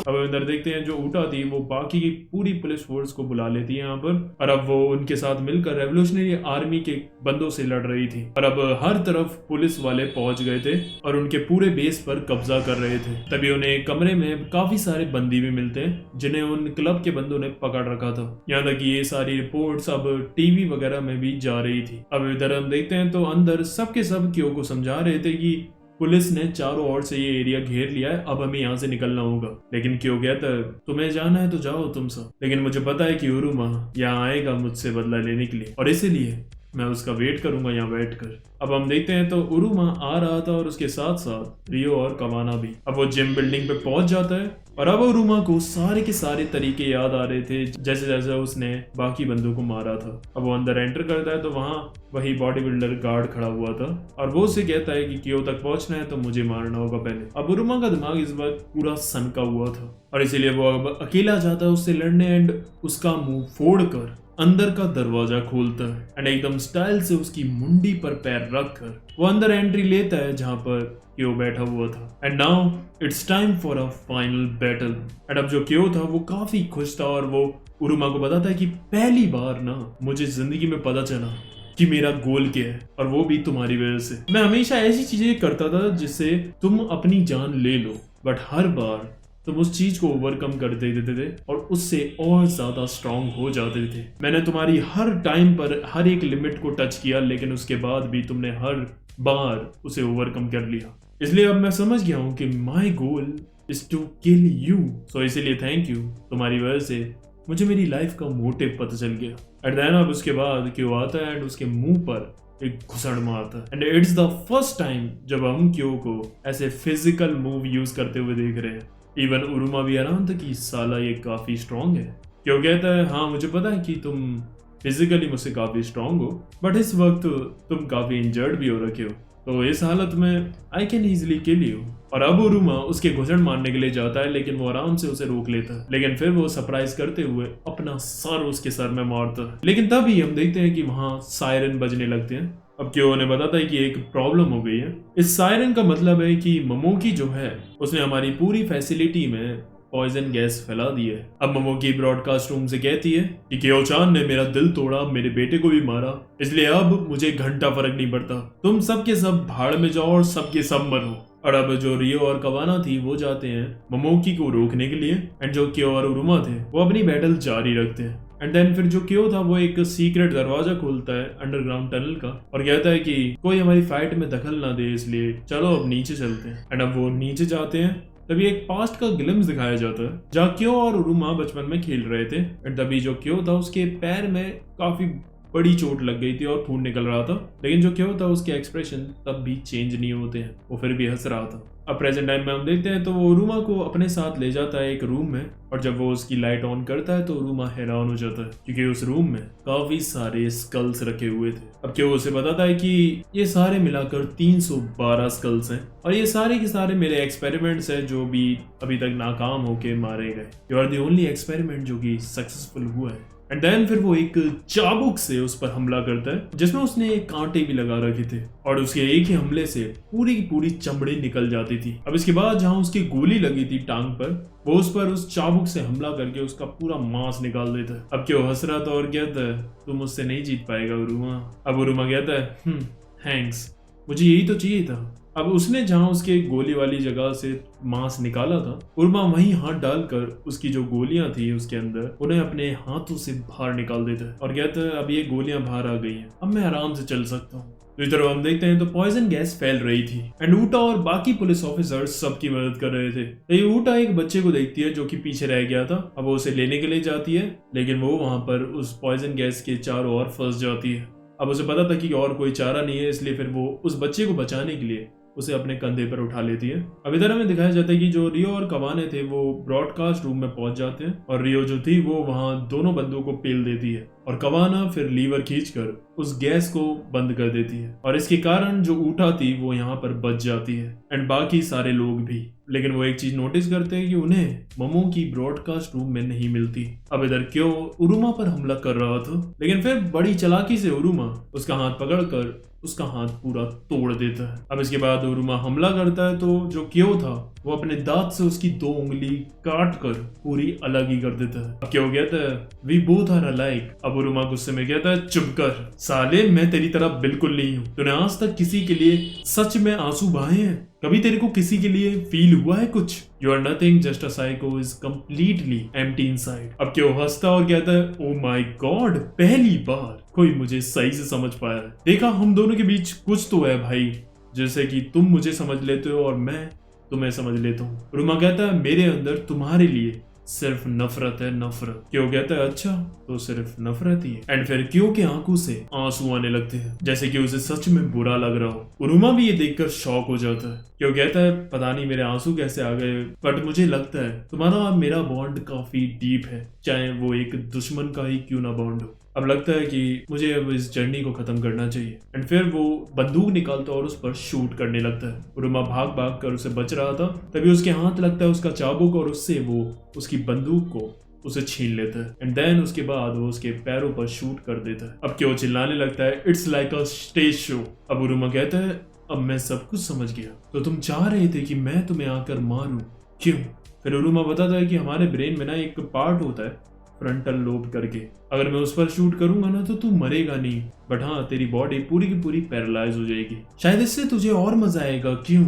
अब इधर देखते हैं जो ऊटा थी वो बाकी की पूरी पुलिस फोर्स को बुला लेती है यहाँ पर और अब वो उनके साथ मिलकर रेवोल्यूशनरी आर्मी के बंदों से लड़ रही थी और अब हर तरफ पुलिस वाले पहुंच गए थे और उनके पूरे बेस पर कब्जा कर रहे थे। तभी उन्हें कमरे में काफी सारे बंदी भी मिलते हैं जिन्हें उन क्लब के बंदों ने पकड़ रखा था। यहाँ तक ये सारी रिपोर्ट्स अब टीवी वगैरह में भी जा रही थी। अब इधर हम देखते हैं तो अंदर सबके सब क्यों को समझा रहे थे कि पुलिस ने चारों ओर से ये एरिया घेर लिया है, अब हमें यहाँ से निकलना होगा। लेकिन क्यों कहता है तुम्हें जाना है तो जाओ तुम सब, लेकिन मुझे पता है कि उरुमा यहाँ आएगा मुझसे बदला लेने के लिए और इसीलिए मैं उसका वेट करूंगा यहाँ बैठकर। अब हम देखते हैं तो उरुमा आ रहा था और उसके साथ साथ रियो और कवाना भी। अब वो जिम बिल्डिंग पे पहुंच जाता है और अब उरुमा को सारे के सारे तरीके याद आ रहे थे जैसे जैसे उसने बाकी बंदों को मारा था। अब वो अंदर एंटर करता है तो वहाँ वही बॉडी बिल्डर गार्ड खड़ा हुआ था और वो उसे कहता है कि क्यों तक पहुंचना है तो मुझे मारना होगा पहले। अब उरुमा का दिमाग इस बार पूरा सनका हुआ था और इसीलिए वो अब अकेला जाता है उससे लड़ने एंड उसका मुंह फोड़कर अंदर का दरवाजा खोलता है एंड एकदम स्टाइल से उसकी मुंडी पर पैर रखकर वो अंदर एंट्री लेता है जहां पर क्यो बैठा हुआ था। And now it's time for a final battle. And अब जो क्यो था वो काफी खुश था और वो उरुमा को बताता है कि पहली बार ना मुझे जिंदगी में पता चला कि मेरा गोल क्या है और वो भी तुम्हारी वजह से। मैं हमेशा ऐसी चीजें करता था जिससे तुम अपनी जान ले लो, बट हर बार तुम उस चीज को ओवरकम कर देते थे और उससे और ज्यादा स्ट्रांग हो जाते थे। मैंने तुम्हारी हर टाइम पर हर एक लिमिट को टच किया लेकिन उसके बाद भी तुमने हर बार उसे ओवरकम कर लिया। इसलिए अब मैं समझ गया हूँ कि my goal is to kill you. So इसीलिए थैंक यू, तुम्हारी वजह से मुझे मेरी लाइफ का मोटिव पता चल गया। एंड देन अब उसके बाद क्यों आता है एंड उसके मुंह पर एक घुसड़ मारता है and it's the first time जब हम क्यों को ऐसे फिजिकल मूव यूज करते हुए देख रहे हैं। इवन उरुमा भी हैरान था कि साला ये काफी स्ट्रांग है। क्यों कहता है हाँ मुझे पता है कि तुम फिजिकली मुझसे काफी स्ट्रांग हो बट इस वक्त तुम काफी इंजर्ड भी हो रखे हो, तो इस हालत में I can easily kill you. और अब उरुमा उसके घुसड़ मारने के लिए जाता है लेकिन वो आराम से उसे रोक लेता है, लेकिन फिर वो सरप्राइज करते हुए अपना सर उसके सर में मारता है। लेकिन तभी हम देखते हैं कि वहां सायरन बजने लगते हैं। अब क्यों उन्हें बताता है कि एक प्रॉब्लम हो गई है। इस सायरन का मतलब है कि मोमोकी जो है उसने हमारी पूरी फैसिलिटी में पॉइजन गैस फैला दी है। अब मोमोकी ब्रॉडकास्ट रूम से कहती है कि क्योचान ने मेरा दिल तोड़ा, मेरे बेटे को भी मारा, इसलिए अब मुझे घंटा फर्क नहीं पड़ता, तुम सबके सब भाड़ में जाओ और सबके सब मरो। और अब जो रियो और कवाना थी वो जाते हैं मोमोकी को रोकने के लिए, एंड जो क्यो और उरुमा थे वो अपनी बैटल जारी रखते हैं। एंड देन फिर जो क्यो था वो एक सीक्रेट दरवाजा खोलता है अंडरग्राउंड टनल का और कहता है कि कोई हमारी फाइट में दखल ना दे, इसलिए चलो अब नीचे चलते हैं। एंड अब वो नीचे जाते हैं, तभी एक पास्ट का ग्लिम्स दिखाया जाता है जहाँ क्यो और उरुमा बचपन में खेल रहे थे। एंड तभी जो क्यो था उसके पैर में काफी बड़ी चोट लग गई थी और खून निकल रहा था, लेकिन जो क्यो था उसके एक्सप्रेशन तब भी चेंज नहीं होते हैं, वो फिर भी हंस रहा था। अब प्रेजेंट टाइम में हम देखते हैं तो वो उरुमा को अपने साथ ले जाता है एक रूम में, और जब वो उसकी लाइट ऑन करता है तो उरुमा हैरान हो जाता है क्योंकि उस रूम में काफी सारे स्कल्स रखे हुए थे। अब क्यों उसे बताता है कि ये सारे मिलाकर 312 स्कल्स हैं और ये सारे के सारे मेरे एक्सपेरिमेंट्स हैं जो भी अभी तक नाकाम होके मारे गए। You are the only experiment जो कि सक्सेसफुल हुआ है। एंड देन फिर वो एक चाबुक से उस पर हमला करता है जिसमें उसने कांटे भी लगा रखे थे और उसके एक ही हमले से पूरी की पूरी चमड़ी निकल जाती थी। अब इसके बाद जहां उसकी गोली लगी थी टांग पर, वो उस पर उस चाबुक से हमला करके उसका पूरा मांस निकाल देता है। अब क्यों हंस रहा था और कहता है तू मुझसे नहीं जीत पाएगा उरुमा। अब उरुमा कहता है थैंक्स, मुझे यही तो चाहिए था। अब उसने जहां उसके गोली वाली जगह से मांस निकाला था, उरुमा वहीं हाथ डालकर उसकी जो गोलियां थी उसके अंदर उन्हें अपने हाथों से बाहर निकाल देता है और कहता है अब ये गोलियां बाहर आ गई हैं, अब मैं आराम से चल सकता हूँ। तो इस तरह हम देखते हैं तो पॉइजन गैस फैल रही थी एंड ऊटा और बाकी पुलिस ऑफिसर्स सबकी मदद कर रहे थे। तो ये ऊटा एक बच्चे को देखती है जो कि पीछे रह गया था। अब वो उसे लेने के लिए जाती है, लेकिन वो वहां पर उस पॉइजन गैस के चारों ओर फंस जाती है। अब उसे पता था कि और कोई चारा नहीं है, इसलिए फिर वो उस बच्चे को बचाने के लिए उसे अपने कंधे पर उठा लेती है। अब इधर हमें दिखाया जाता है कि जो रियो और कवाने थे वो ब्रॉडकास्ट रूम में पहुंच जाते हैं और रियो जो थी वो वहां दोनों बंदूक को पेल देती है और कवाना फिर लीवर खींचकर उस गैस को बंद कर देती है और इसके कारण जो ऊटा थी वो यहाँ पर बच जाती है एंड बाकी सारे लोग भी। लेकिन वो एक चीज नोटिस करते हैं कि उन्हें मोमो की ब्रॉडकास्ट रूम में नहीं मिलती। अब इधर क्यों उरुमा पर हमला कर रहा था, लेकिन फिर बड़ी चालाकी से उरुमा उसका हाथ पकड़कर उसका हाथ पूरा तोड़ देता है। अब इसके बाद उरुमा हमला करता है तो जो क्यो था वो अपने दांत से उसकी 2 उंगली काट कर पूरी अलग ही कर देता है। अब क्यों कहता है वी बोथ आर अलाइक। अब उरुमा गुस्से में कहता है चुप कर साले, मैं तेरी तरह बिल्कुल नहीं हूँ। तूने आज तक किसी के लिए सच में आंसू बहाए हैं? कभी तेरे को किसी के लिए फील हुआ है कुछ? You are nothing, just a psycho is completely empty inside. अब क्यों हंसता और कहता है ओ माय गॉड, पहली बार कोई मुझे सही से समझ पाया है। देखा, हम दोनों के बीच कुछ तो है भाई, जैसे कि तुम मुझे समझ लेते हो और मैं तुम्हें समझ लेता हूँ। रुमा कहता है मेरे अंदर तुम्हारे लिए सिर्फ नफरत है, नफरत। क्यों कहता है अच्छा तो सिर्फ नफरत ही है। एंड फिर क्यों के आंखों से आंसू आने लगते हैं जैसे कि उसे सच में बुरा लग रहा हो। उरुमा भी ये देखकर शॉक हो जाता है। क्यों कहता है पता नहीं मेरे आंसू कैसे आ गए, बट मुझे लगता है तुम्हारा और मेरा बॉन्ड काफी डीप है, चाहे वो एक दुश्मन का ही क्यों ना बॉन्ड हो। अब लगता है कि मुझे अब इस जर्नी को खत्म करना चाहिए। एंड फिर वो बंदूक निकालता और उस पर शूट करने लगता है। उरुमा भाग भाग कर उसे बच रहा था, तभी उसके हाथ लगता है उसका चाबुक और उससे वो उसकी बंदूक को उसे छीन लेता है। एंड देन उसके बाद वो उसके पैरों पर शूट कर देता है। अब क्यों चिल्लाने लगता है it's like a stage show. अब उरुमा कहता है अब मैं सब कुछ समझ गया, तो तुम चाह रहे थे कि मैं तुम्हें आकर मारूं, क्यों? फिर उरुमा बताता है कि हमारे ब्रेन में ना एक पार्ट होता है फ्रंटल लोब करके, अगर मैं उस पर शूट करूंगा ना तो तू मरेगा नहीं, बट हाँ तेरी बॉडी पूरी की पूरी पैरालाइज हो जाएगी, शायद इससे तुझे और मजा आएगा, क्यों?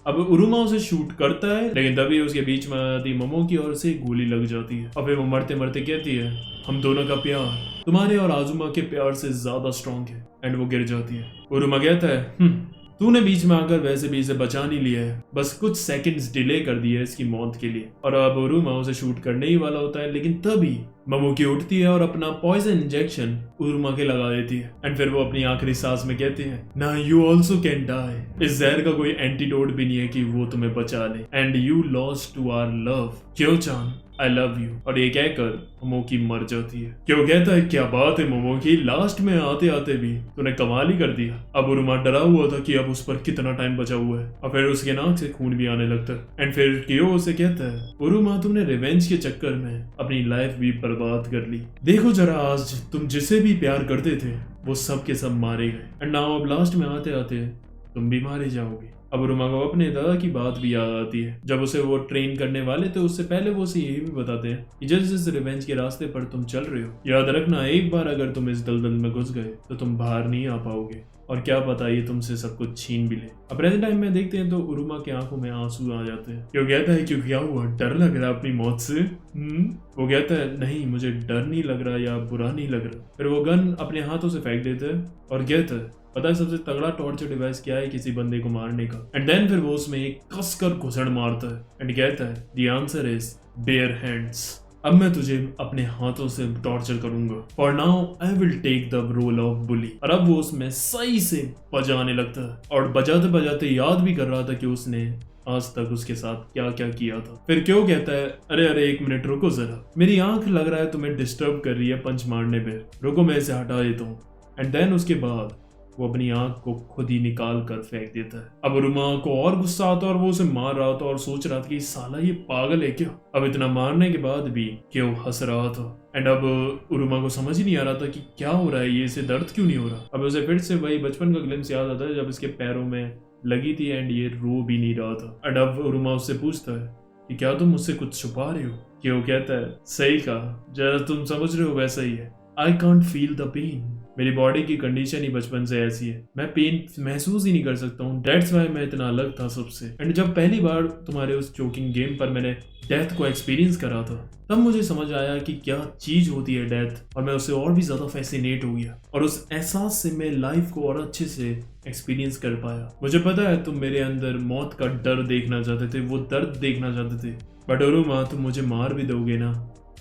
अब उरुमा उसे शूट करता है, लेकिन तभी उसके बीच में आती मोमो की और उसे गोली लग जाती है। और फिर वो मरते मरते कहती है हम दोनों का प्यार तुम्हारे और आजुमा के प्यार से ज्यादा स्ट्रॉन्ग है। एंड वो गिर जाती है। उरुमा कहता है तूने बीच में आकर वैसे भी इसे बचा नहीं लिया है, बस कुछ सेकंड्स डिले कर दिया है इसकी मौत के लिए। और अब उरुमा उसे शूट करने ही वाला होता है, लेकिन तभी मोमोकी उठती है और अपना पॉइजन इंजेक्शन उरुमा के लगा देती है। एंड फिर वो अपनी आखिरी सांस में कहती है ना यू ऑल्सो कैन डाई। इस जहर का कोई एंटीडोट भी नहीं है कि वो तुम्हें बचा ले। And you lost to our love, क्यों चान आई लव यू। और ये कहकर मोमोकी मर जाती है। क्यों कहता है क्या बात है मोमोकी, लास्ट में आते आते भी तूने कमाल ही कर दिया। अब उरुमा डरा हुआ था कि अब उस पर कितना टाइम बचा हुआ है, और फिर उसके नाक से खून भी आने लगता है। एंड फिर क्यों उसे कहता है उरुमा तुमने रिवेंज के चक्कर में अपनी लाइफ भी बर्बाद कर ली। देखो जरा आज तुम जिसे भी प्यार करते थे वो सब के सब मारे गए, एंड नाउ अब लास्ट में आते आते तुम भी मारे जाओगे। अब उरुमा को अपने दादा की बात भी याद आती है। जब उसे वो ट्रेन करने वाले थे उससे पहले वो उसे यही भी बताते हैं कि जिस रिवेंज के रास्ते पर तुम चल रहे हो, याद रखना एक बार अगर तुम इस दलदल में घुस गए तो तुम बाहर नहीं आ पाओगे, और क्या पता ये तुमसे सब कुछ छीन भी ले। अब प्रेजेंट टाइम में देखते हैं तो उरुमा की आंखों में आंसू आ जाते हैं। क्यों कहता है क्यों क्या हुआ, डर लग रहा है अपनी मौत से? वो कहता है नहीं मुझे डर नहीं लग रहा या बुरा नहीं लग रहा। फिर वो गन अपने हाथों से फेंक देते हैं और कहता है पता है सबसे तगड़ा टॉर्चर डिवाइस क्या है किसी बंदे को मारने का? एंड देन फिर वो उसमें एक कसकर घुसड़ मारता है एंड कहता है the answer is bare hands. अब मैं तुझे अपने हाथों से टॉर्चर करूंगा। For now I will take the role of bully. और अब वो उसमें सही से बजाने लगता है और बजाते बजाते याद भी कर रहा था कि उसने आज तक उसके साथ क्या क्या किया था। फिर क्यों कहता है अरे अरे एक मिनट रुको जरा, मेरी आंख लग रहा है तुम्हें डिस्टर्ब कर रही है पंच मारने पे, रुको मैं इसे हटा देता हूँ। एंड देन उसके बाद वो अपनी आंख को खुद ही निकाल कर फेंक देता है। अब उरुमा को और गुस्सा आता है और वो उसे मार रहा था और सोच रहा था कि साला ये पागल है क्या। अब इतना मारने के बाद भी क्यों हंस रहा था। एंड अब उरुमा को समझ ही नहीं आ रहा था कि क्या हो रहा है, ये इसे दर्द क्यों नहीं हो रहा। अब उसे फिर से वही बचपन का ग्लिम्स याद आता है जब इसके पैरों में लगी थी एंड ये रो भी नहीं रहा था। एंड अब उरुमा उससे पूछता है कि क्या तुम मुझसे कुछ छुपा रहे हो? कि वो कहता है सही कहा, जैसा तुम समझ रहे हो वैसा ही है। I can't feel the pain. मेरी बॉडी की कंडीशन ही बचपन से ऐसी है, मैं पेन महसूस ही नहीं कर सकता हूँ। दैट्स वाई मैं इतना अलग था सबसे। एंड जब पहली बार तुम्हारे उस चोकिंग गेम पर मैंने डेथ को एक्सपीरियंस करा था तब मुझे समझ आया कि क्या चीज होती है डेथ, और मैं उससे और भी ज्यादा फैसिनेट हो गया और उस एहसास से मैं लाइफ को और अच्छे से एक्सपीरियंस कर पाया। मुझे पता है तुम मेरे अंदर मौत का डर देखना चाहते थे, वो दर्द देखना चाहते थे, बट उरुमा तुम मुझे मार भी दोगे ना,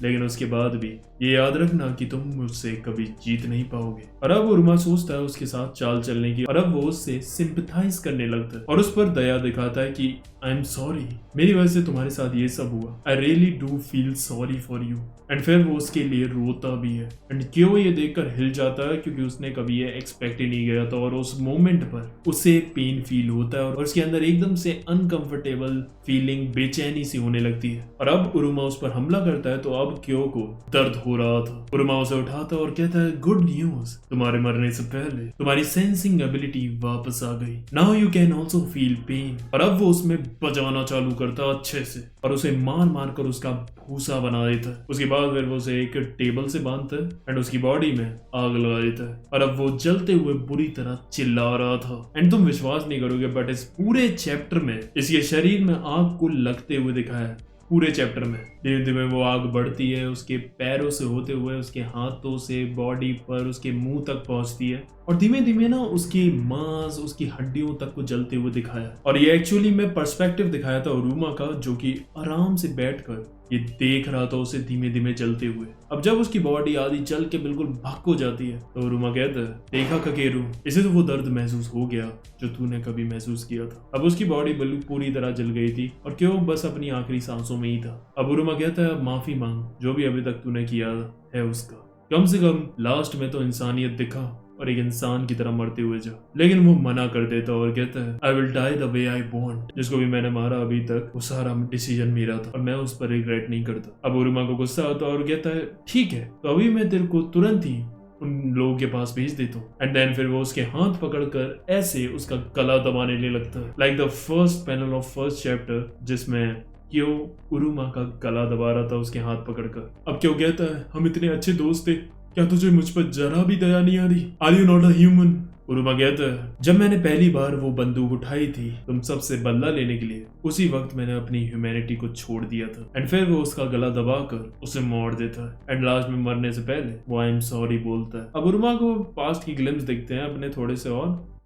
लेकिन उसके बाद भी ये याद रखना कि तुम मुझसे कभी जीत नहीं पाओगे। और अब उरुमा सोचता है उसके साथ चाल चलने की, और अब वो उससे सिंपथाइज करने लगता है और उस पर दया दिखाता है कि आई एम सॉरी, मेरी वजह से तुम्हारे साथ ये सब हुआ, I really do feel sorry for you. And फिर वो उसके लिए रोता भी है। एंड क्यों ये देखकर हिल जाता है क्योंकि उसने कभी ये एक्सपेक्ट ही नहीं किया था और उस मोमेंट पर उसे पेन फील होता है और उसके अंदर एकदम से अनकंफर्टेबल फीलिंग, बेचैनी सी होने लगती है। और अब उरुमा उस पर हमला करता है तो अब क्यों को दर्द हो रहा था। उरुमा उसे उठाता है और कहता है गुड न्यूज, तुम्हारे मरने से पहले तुम्हारी सेंसिंग एबिलिटी वापस आ गई, now you can also feel pain. और अब वो उसमें बजाना चालू करता है अच्छे से और उसे मार मार कर उसका भूसा बना देता है। उसके बाद फिर वो उसे एक टेबल से बांधता है एंड उसकी बॉडी में आग लगा देता है और अब वो जलते हुए बुरी तरह चिल्ला रहा था। एंड तुम विश्वास नहीं करोगे बट इस पूरे चैप्टर में इसके शरीर में आग को लगते हुए दिखाया है। पूरे चैप्टर में धीरे धीरे वो आग बढ़ती है, उसके पैरों से होते हुए उसके हाथों से बॉडी पर उसके मुंह तक पहुंचती है और धीमे धीमे ना उसकी मांस, उसकी हड्डियों तक को जलते हुए दिखाया। और ये एक्चुअली मैं पर्सपेक्टिव दिखाया था उरुमा का, जो कि आराम से बैठकर ये देख रहा था उसे धीमे धीमे जलते हुए। अब जब उसकी बॉडी आधी जल के बिल्कुल भक हो जाती है तो उरुमा कहता है देखा ककेरू, इसे तो वो दर्द महसूस हो गया जो तूने कभी महसूस किया था। अब उसकी बॉडी बिल्कुल पूरी तरह जल गई थी और क्यों बस अपनी आखिरी सांसों में ही था। अब उरुमा कहता है माफी मांग, जो भी अभी तक तूने किया है उसका, कम से कम लास्ट में तो इंसानियत दिखा और एक इंसान की तरह मरते हुए जा। लेकिन वो मना कर देता और कहता है I will die the way I want. जिसको भी मैंने मारा अभी तक वो सारा डिसीजन मेरा था और मैं उस पर रिग्रेट नहीं करता। अब उरुमा को गुस्सा आता और कहता है ठीक है तो अभी मैं तेरे को तुरंत ही उन लोगों के पास भेज देता हूँ। एंड देन फिर वो उसके हाथ पकड़कर ऐसे उसका गला दबाने लगता है, like the first panel of first chapter जिसमें क्यों उरुमा का गला दबा रहा था उसके हाथ पकड़कर। अब क्यों कहता है हम इतने अच्छे दोस्त थे, क्या तुझे मुझ पर जरा भी दया नहीं आ रही? Are you not a human? Uruma कहता है जब मैंने पहली बार वो बंदूक उठाई थी तुम सबसे बदला लेने के लिए, उसी वक्त मैंने अपनी ह्यूमैनिटी को छोड़ दिया था। एंड फिर वो उसका गला दबाकर उसे मोड़ देता है एंड लास्ट में मरने से पहले वो आई एम सॉरी बोलता है। अब उरुमा को पास्ट की ग्लिम्स दिखते हैं अपने थोड़े से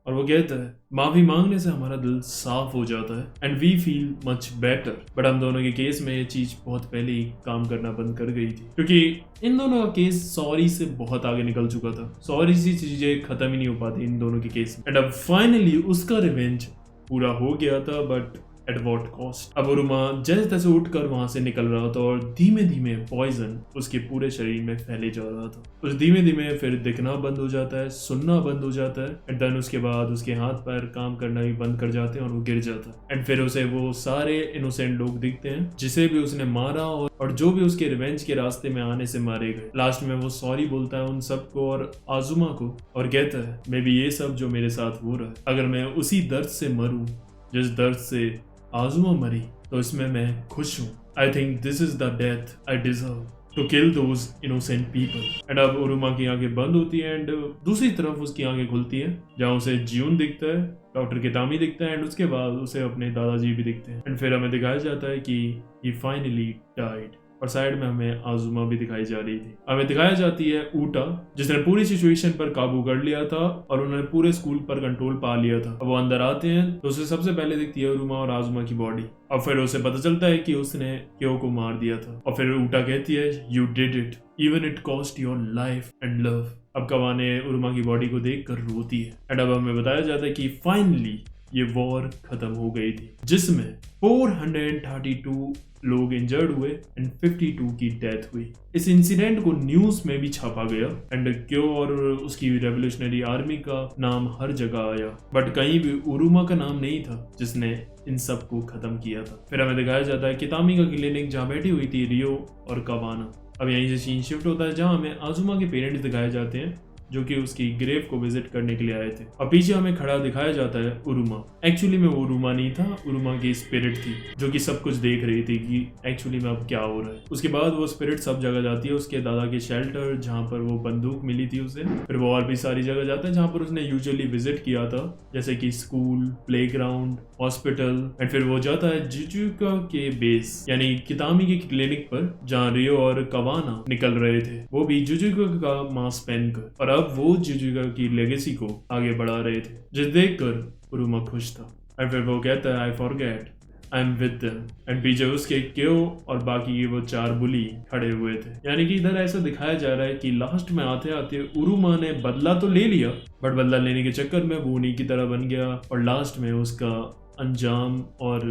और वो कहता है माफी मांगने से हमारा दिल साफ हो जाता है and we feel much better. But हम दोनों के केस में ये चीज बहुत पहले ही काम करना बंद कर गई थी क्योंकि इन दोनों का केस सॉरी से बहुत आगे निकल चुका था। सॉरी सी चीजें खत्म ही नहीं हो पाती इन दोनों के केस में। एंड अब फाइनली उसका रिवेंज पूरा हो गया था बट एट वॉट कॉस्ट। अब उरुमा जैसे तैसे उठकर वहां से निकल रहा था और धीमे धीमे पॉइजन उसके पूरे शरीर में फैले जा रहा था। उस धीमे धीमे फिर दिखना बंद हो जाता है, सुनना बंद हो जाता है एंड देन उसके बाद उसके हाथ पैर काम करना भी बंद कर जाते हैं और वो गिर जाता है। एंड फिर उसे वो सारे इनोसेंट लोग दिखते हैं जिसे भी उसने मारा और जो भी उसके रिवेंज के रास्ते में आने से मारे गए। लास्ट में वो सॉरी बोलता है उन सबको और आजुमा को और कहता है मे बी ये सब जो मेरे साथ हो रहा है, अगर मैं उसी दर्द से मरूं जिस दर्द से आजुमा मरी, तो इसमें मैं खुश हूँ। I think this is the death I deserve to kill those innocent people. And अब उरुमा की आंखें बंद होती है एंड दूसरी तरफ उसकी आंखें खुलती है, जहाँ उसे जियून दिखता है, डॉक्टर कितामी दिखता है एंड उसके बाद उसे अपने दादाजी भी दिखते हैं। एंड फिर हमें दिखाया जाता है कि ही फाइनली डाइड। और साइड में हमें आजुमा भी दिखाई जा रही थी। हमें दिखाया जाती है ऊटा, जिसने पूरी सिचुएशन पर काबू कर लिया था और उन्होंने पूरे स्कूल पर कंट्रोल पा लिया था। अब वो अंदर आते हैं तो उसे सबसे पहले दिखती है उरुमा और आजुमा की बॉडी। अब फिर उसे पता चलता है कि उसने क्यो को मार दिया था। और फिर ऊटा कहती है you did it, even it cost your life and love. अब कवाने उरुमा की बॉडी को देख कर रोती है। एंड अब हमें बताया जाता है कि फाइनली ये वॉर खत्म हो गई थी, जिसमें 432 लोग इंजर्ड हुए एंड 52 की डेथ हुई। इस इंसिडेंट को न्यूज में भी छापा गया एंड क्यो और उसकी रेवोल्यूशनरी आर्मी का नाम हर जगह आया, बट कहीं भी उरुमा का नाम नहीं था जिसने इन सब को खत्म किया था। फिर हमें दिखाया जाता है कितामी का क्लिनिक, जहाँ बैठी हुई थी रियो और कवाना। अब यहीं से सीन शिफ्ट होता है, जहाँ हमें आजुमा के पेरेंट्स दिखाए जाते हैं जो कि उसकी ग्रेव को विजिट करने के लिए आए थे। और पीछे हमें खड़ा दिखाया जाता है उरुमा। एक्चुअली में वो उरुमा नहीं था, उरुमा की स्पिरिट थी जो कि सब कुछ देख रही थी कि एक्चुअली में अब क्या हो रहा है। उसके बाद वो स्पिरिट सब जगह जाती है, उसके दादा के शेल्टर जहाँ पर वो बंदूक मिली थी उसे, फिर वो और भी सारी जगह जाता है जहाँ पर उसने यूजुअली विजिट किया था, जैसे कि स्कूल, प्लेग्राउंड, हॉस्पिटल। एंड फिर वो जाता है जुजुका के बेस यानी कितामी के क्लिनिक पर, जहाँ रियो और कवाना निकल रहे थे, वो भी जुजुका का मास्क पहनकर। और अब वो जुजुका की लेगेसी को आगे बढ़ा रहे थे, जिसे देखकर उरुमा खुश था। एंड फिर वो कहता है I forget I am with them. And पीछे उसके क्यो और बाकी के वो 4 बुली खड़े हुए थे। यानी कि इधर ऐसा दिखाया जा रहा है कि लास्ट में आते आते उरुमा ने बदला तो ले लिया, बट बदला लेने के चक्कर में वो उन्हीं की तरह बन गया और लास्ट में उसका अंजाम और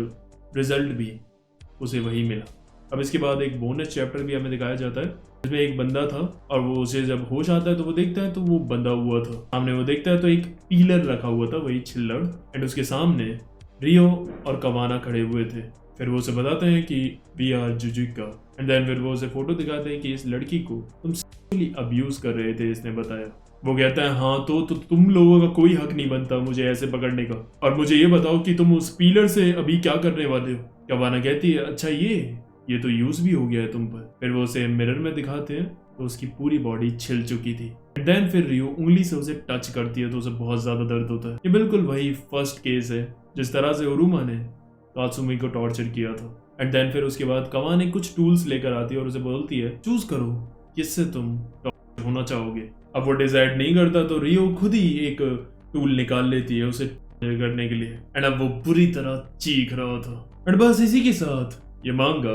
रिजल्ट भी उसे वही मिला। अब इसके बाद एक बोनस चैप्टर भी हमें दिखाया जाता है, जिसमें एक बंदा था और वो उसे जब होश आता है तो वो देखता है तो वो बंधा हुआ था। सामने वो देखता है तो एक पीलर रखा हुआ था, वही छिल्लड़, एंड उसके सामने रियो और कवाना खड़े हुए थे। फिर वो उसे बताते हैं कि वी आर जुजुका। एंड देन फिर वो उसे फोटो दिखाते हैं कि इस लड़की को तुम सेक्सुअली अब्यूज कर रहे थे, इसने बताया। वो कहता है हाँ तो तुम लोगों का कोई हक नहीं बनता मुझे ऐसे पकड़ने का, और मुझे ये बताओ कि तुम उस पीलर से अभी क्या करने वाले हो। कवाना कहती है अच्छा ये तो यूज भी हो गया है तुम पर। फिर वो उसे मिरर में दिखाते हैं तो उसकी पूरी बॉडी छिल चुकी थी। देन फिर रियो उंगली से उसे टच करती है तो उसे बहुत ज्यादा दर्द होता है। ये बिल्कुल वही फर्स्ट केस है जिस तरह से उरुमा ने कात्सुमी को टॉर्चर किया था। एंड देन फिर उसके बाद कवाने कुछ टूल्स लेकर आती है और उसे बोलती है चूज करो किससे तुम टॉर्चर होना चाहोगे। अब वो डिसाइड नहीं करता तो रियो खुद ही एक टूल निकाल लेती है उसे करने के लिए। एंड अब वो बुरी तरह चीख रहा था। एंड बस इसी के साथ ये मांगा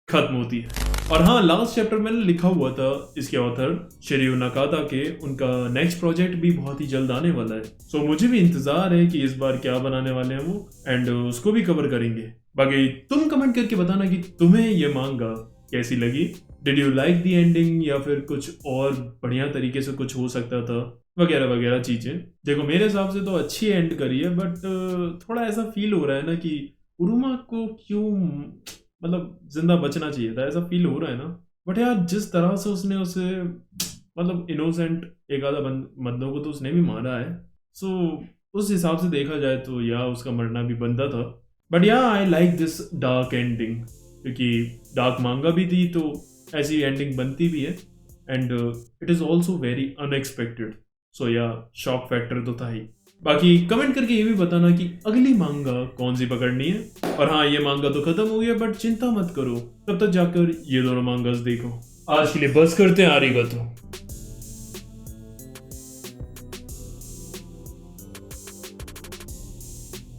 खत्म होती है। और हाँ, लास्ट चैप्टर में लिखा हुआ था इसके ऑथर शिरियो नाकाता के, उनका नेक्स्ट प्रोजेक्ट भी बहुत ही जल्द आने वाला है। सो मुझे भी इंतजार है कि इस बार क्या बनाने वाले हैं वो, एंड उसको भी कवर करेंगे। बाकी तुम कमेंट करके बताना कि तुम्हें ये मांगा कैसी लगी। Did you like the ending, या फिर कुछ और बढ़िया तरीके से कुछ हो सकता था, वगैरह वगैरह चीजें। देखो मेरे हिसाब से तो अच्छी एंड करी है, बट थोड़ा ऐसा फील हो रहा है ना कि उरुमा को क्यों मतलब जिंदा बचना चाहिए था, ऐसा फील हो रहा है ना। बट यार जिस तरह से उसने उसे मतलब इनोसेंट एक आधा बंदों को तो उसने भी मारा है, सो उस हिसाब से देखा जाए तो यार उसका मरना भी बनता था। But yeah I like this dark ending, क्योंकि डार्क मांगा भी थी तो ऐसी एंडिंग बनती भी है, and it is also very unexpected. So yeah shock factor तो था ही। बाकी कमेंट करके ये भी बताना कि अगली मांगा कौन सी पकड़नी है। और हाँ, ये मांगा तो खत्म हो गया, बट चिंता मत करो, तब तक जाकर ये दोनों मांगास देखो। आज के लिए बस करते हैं, आरिगातो।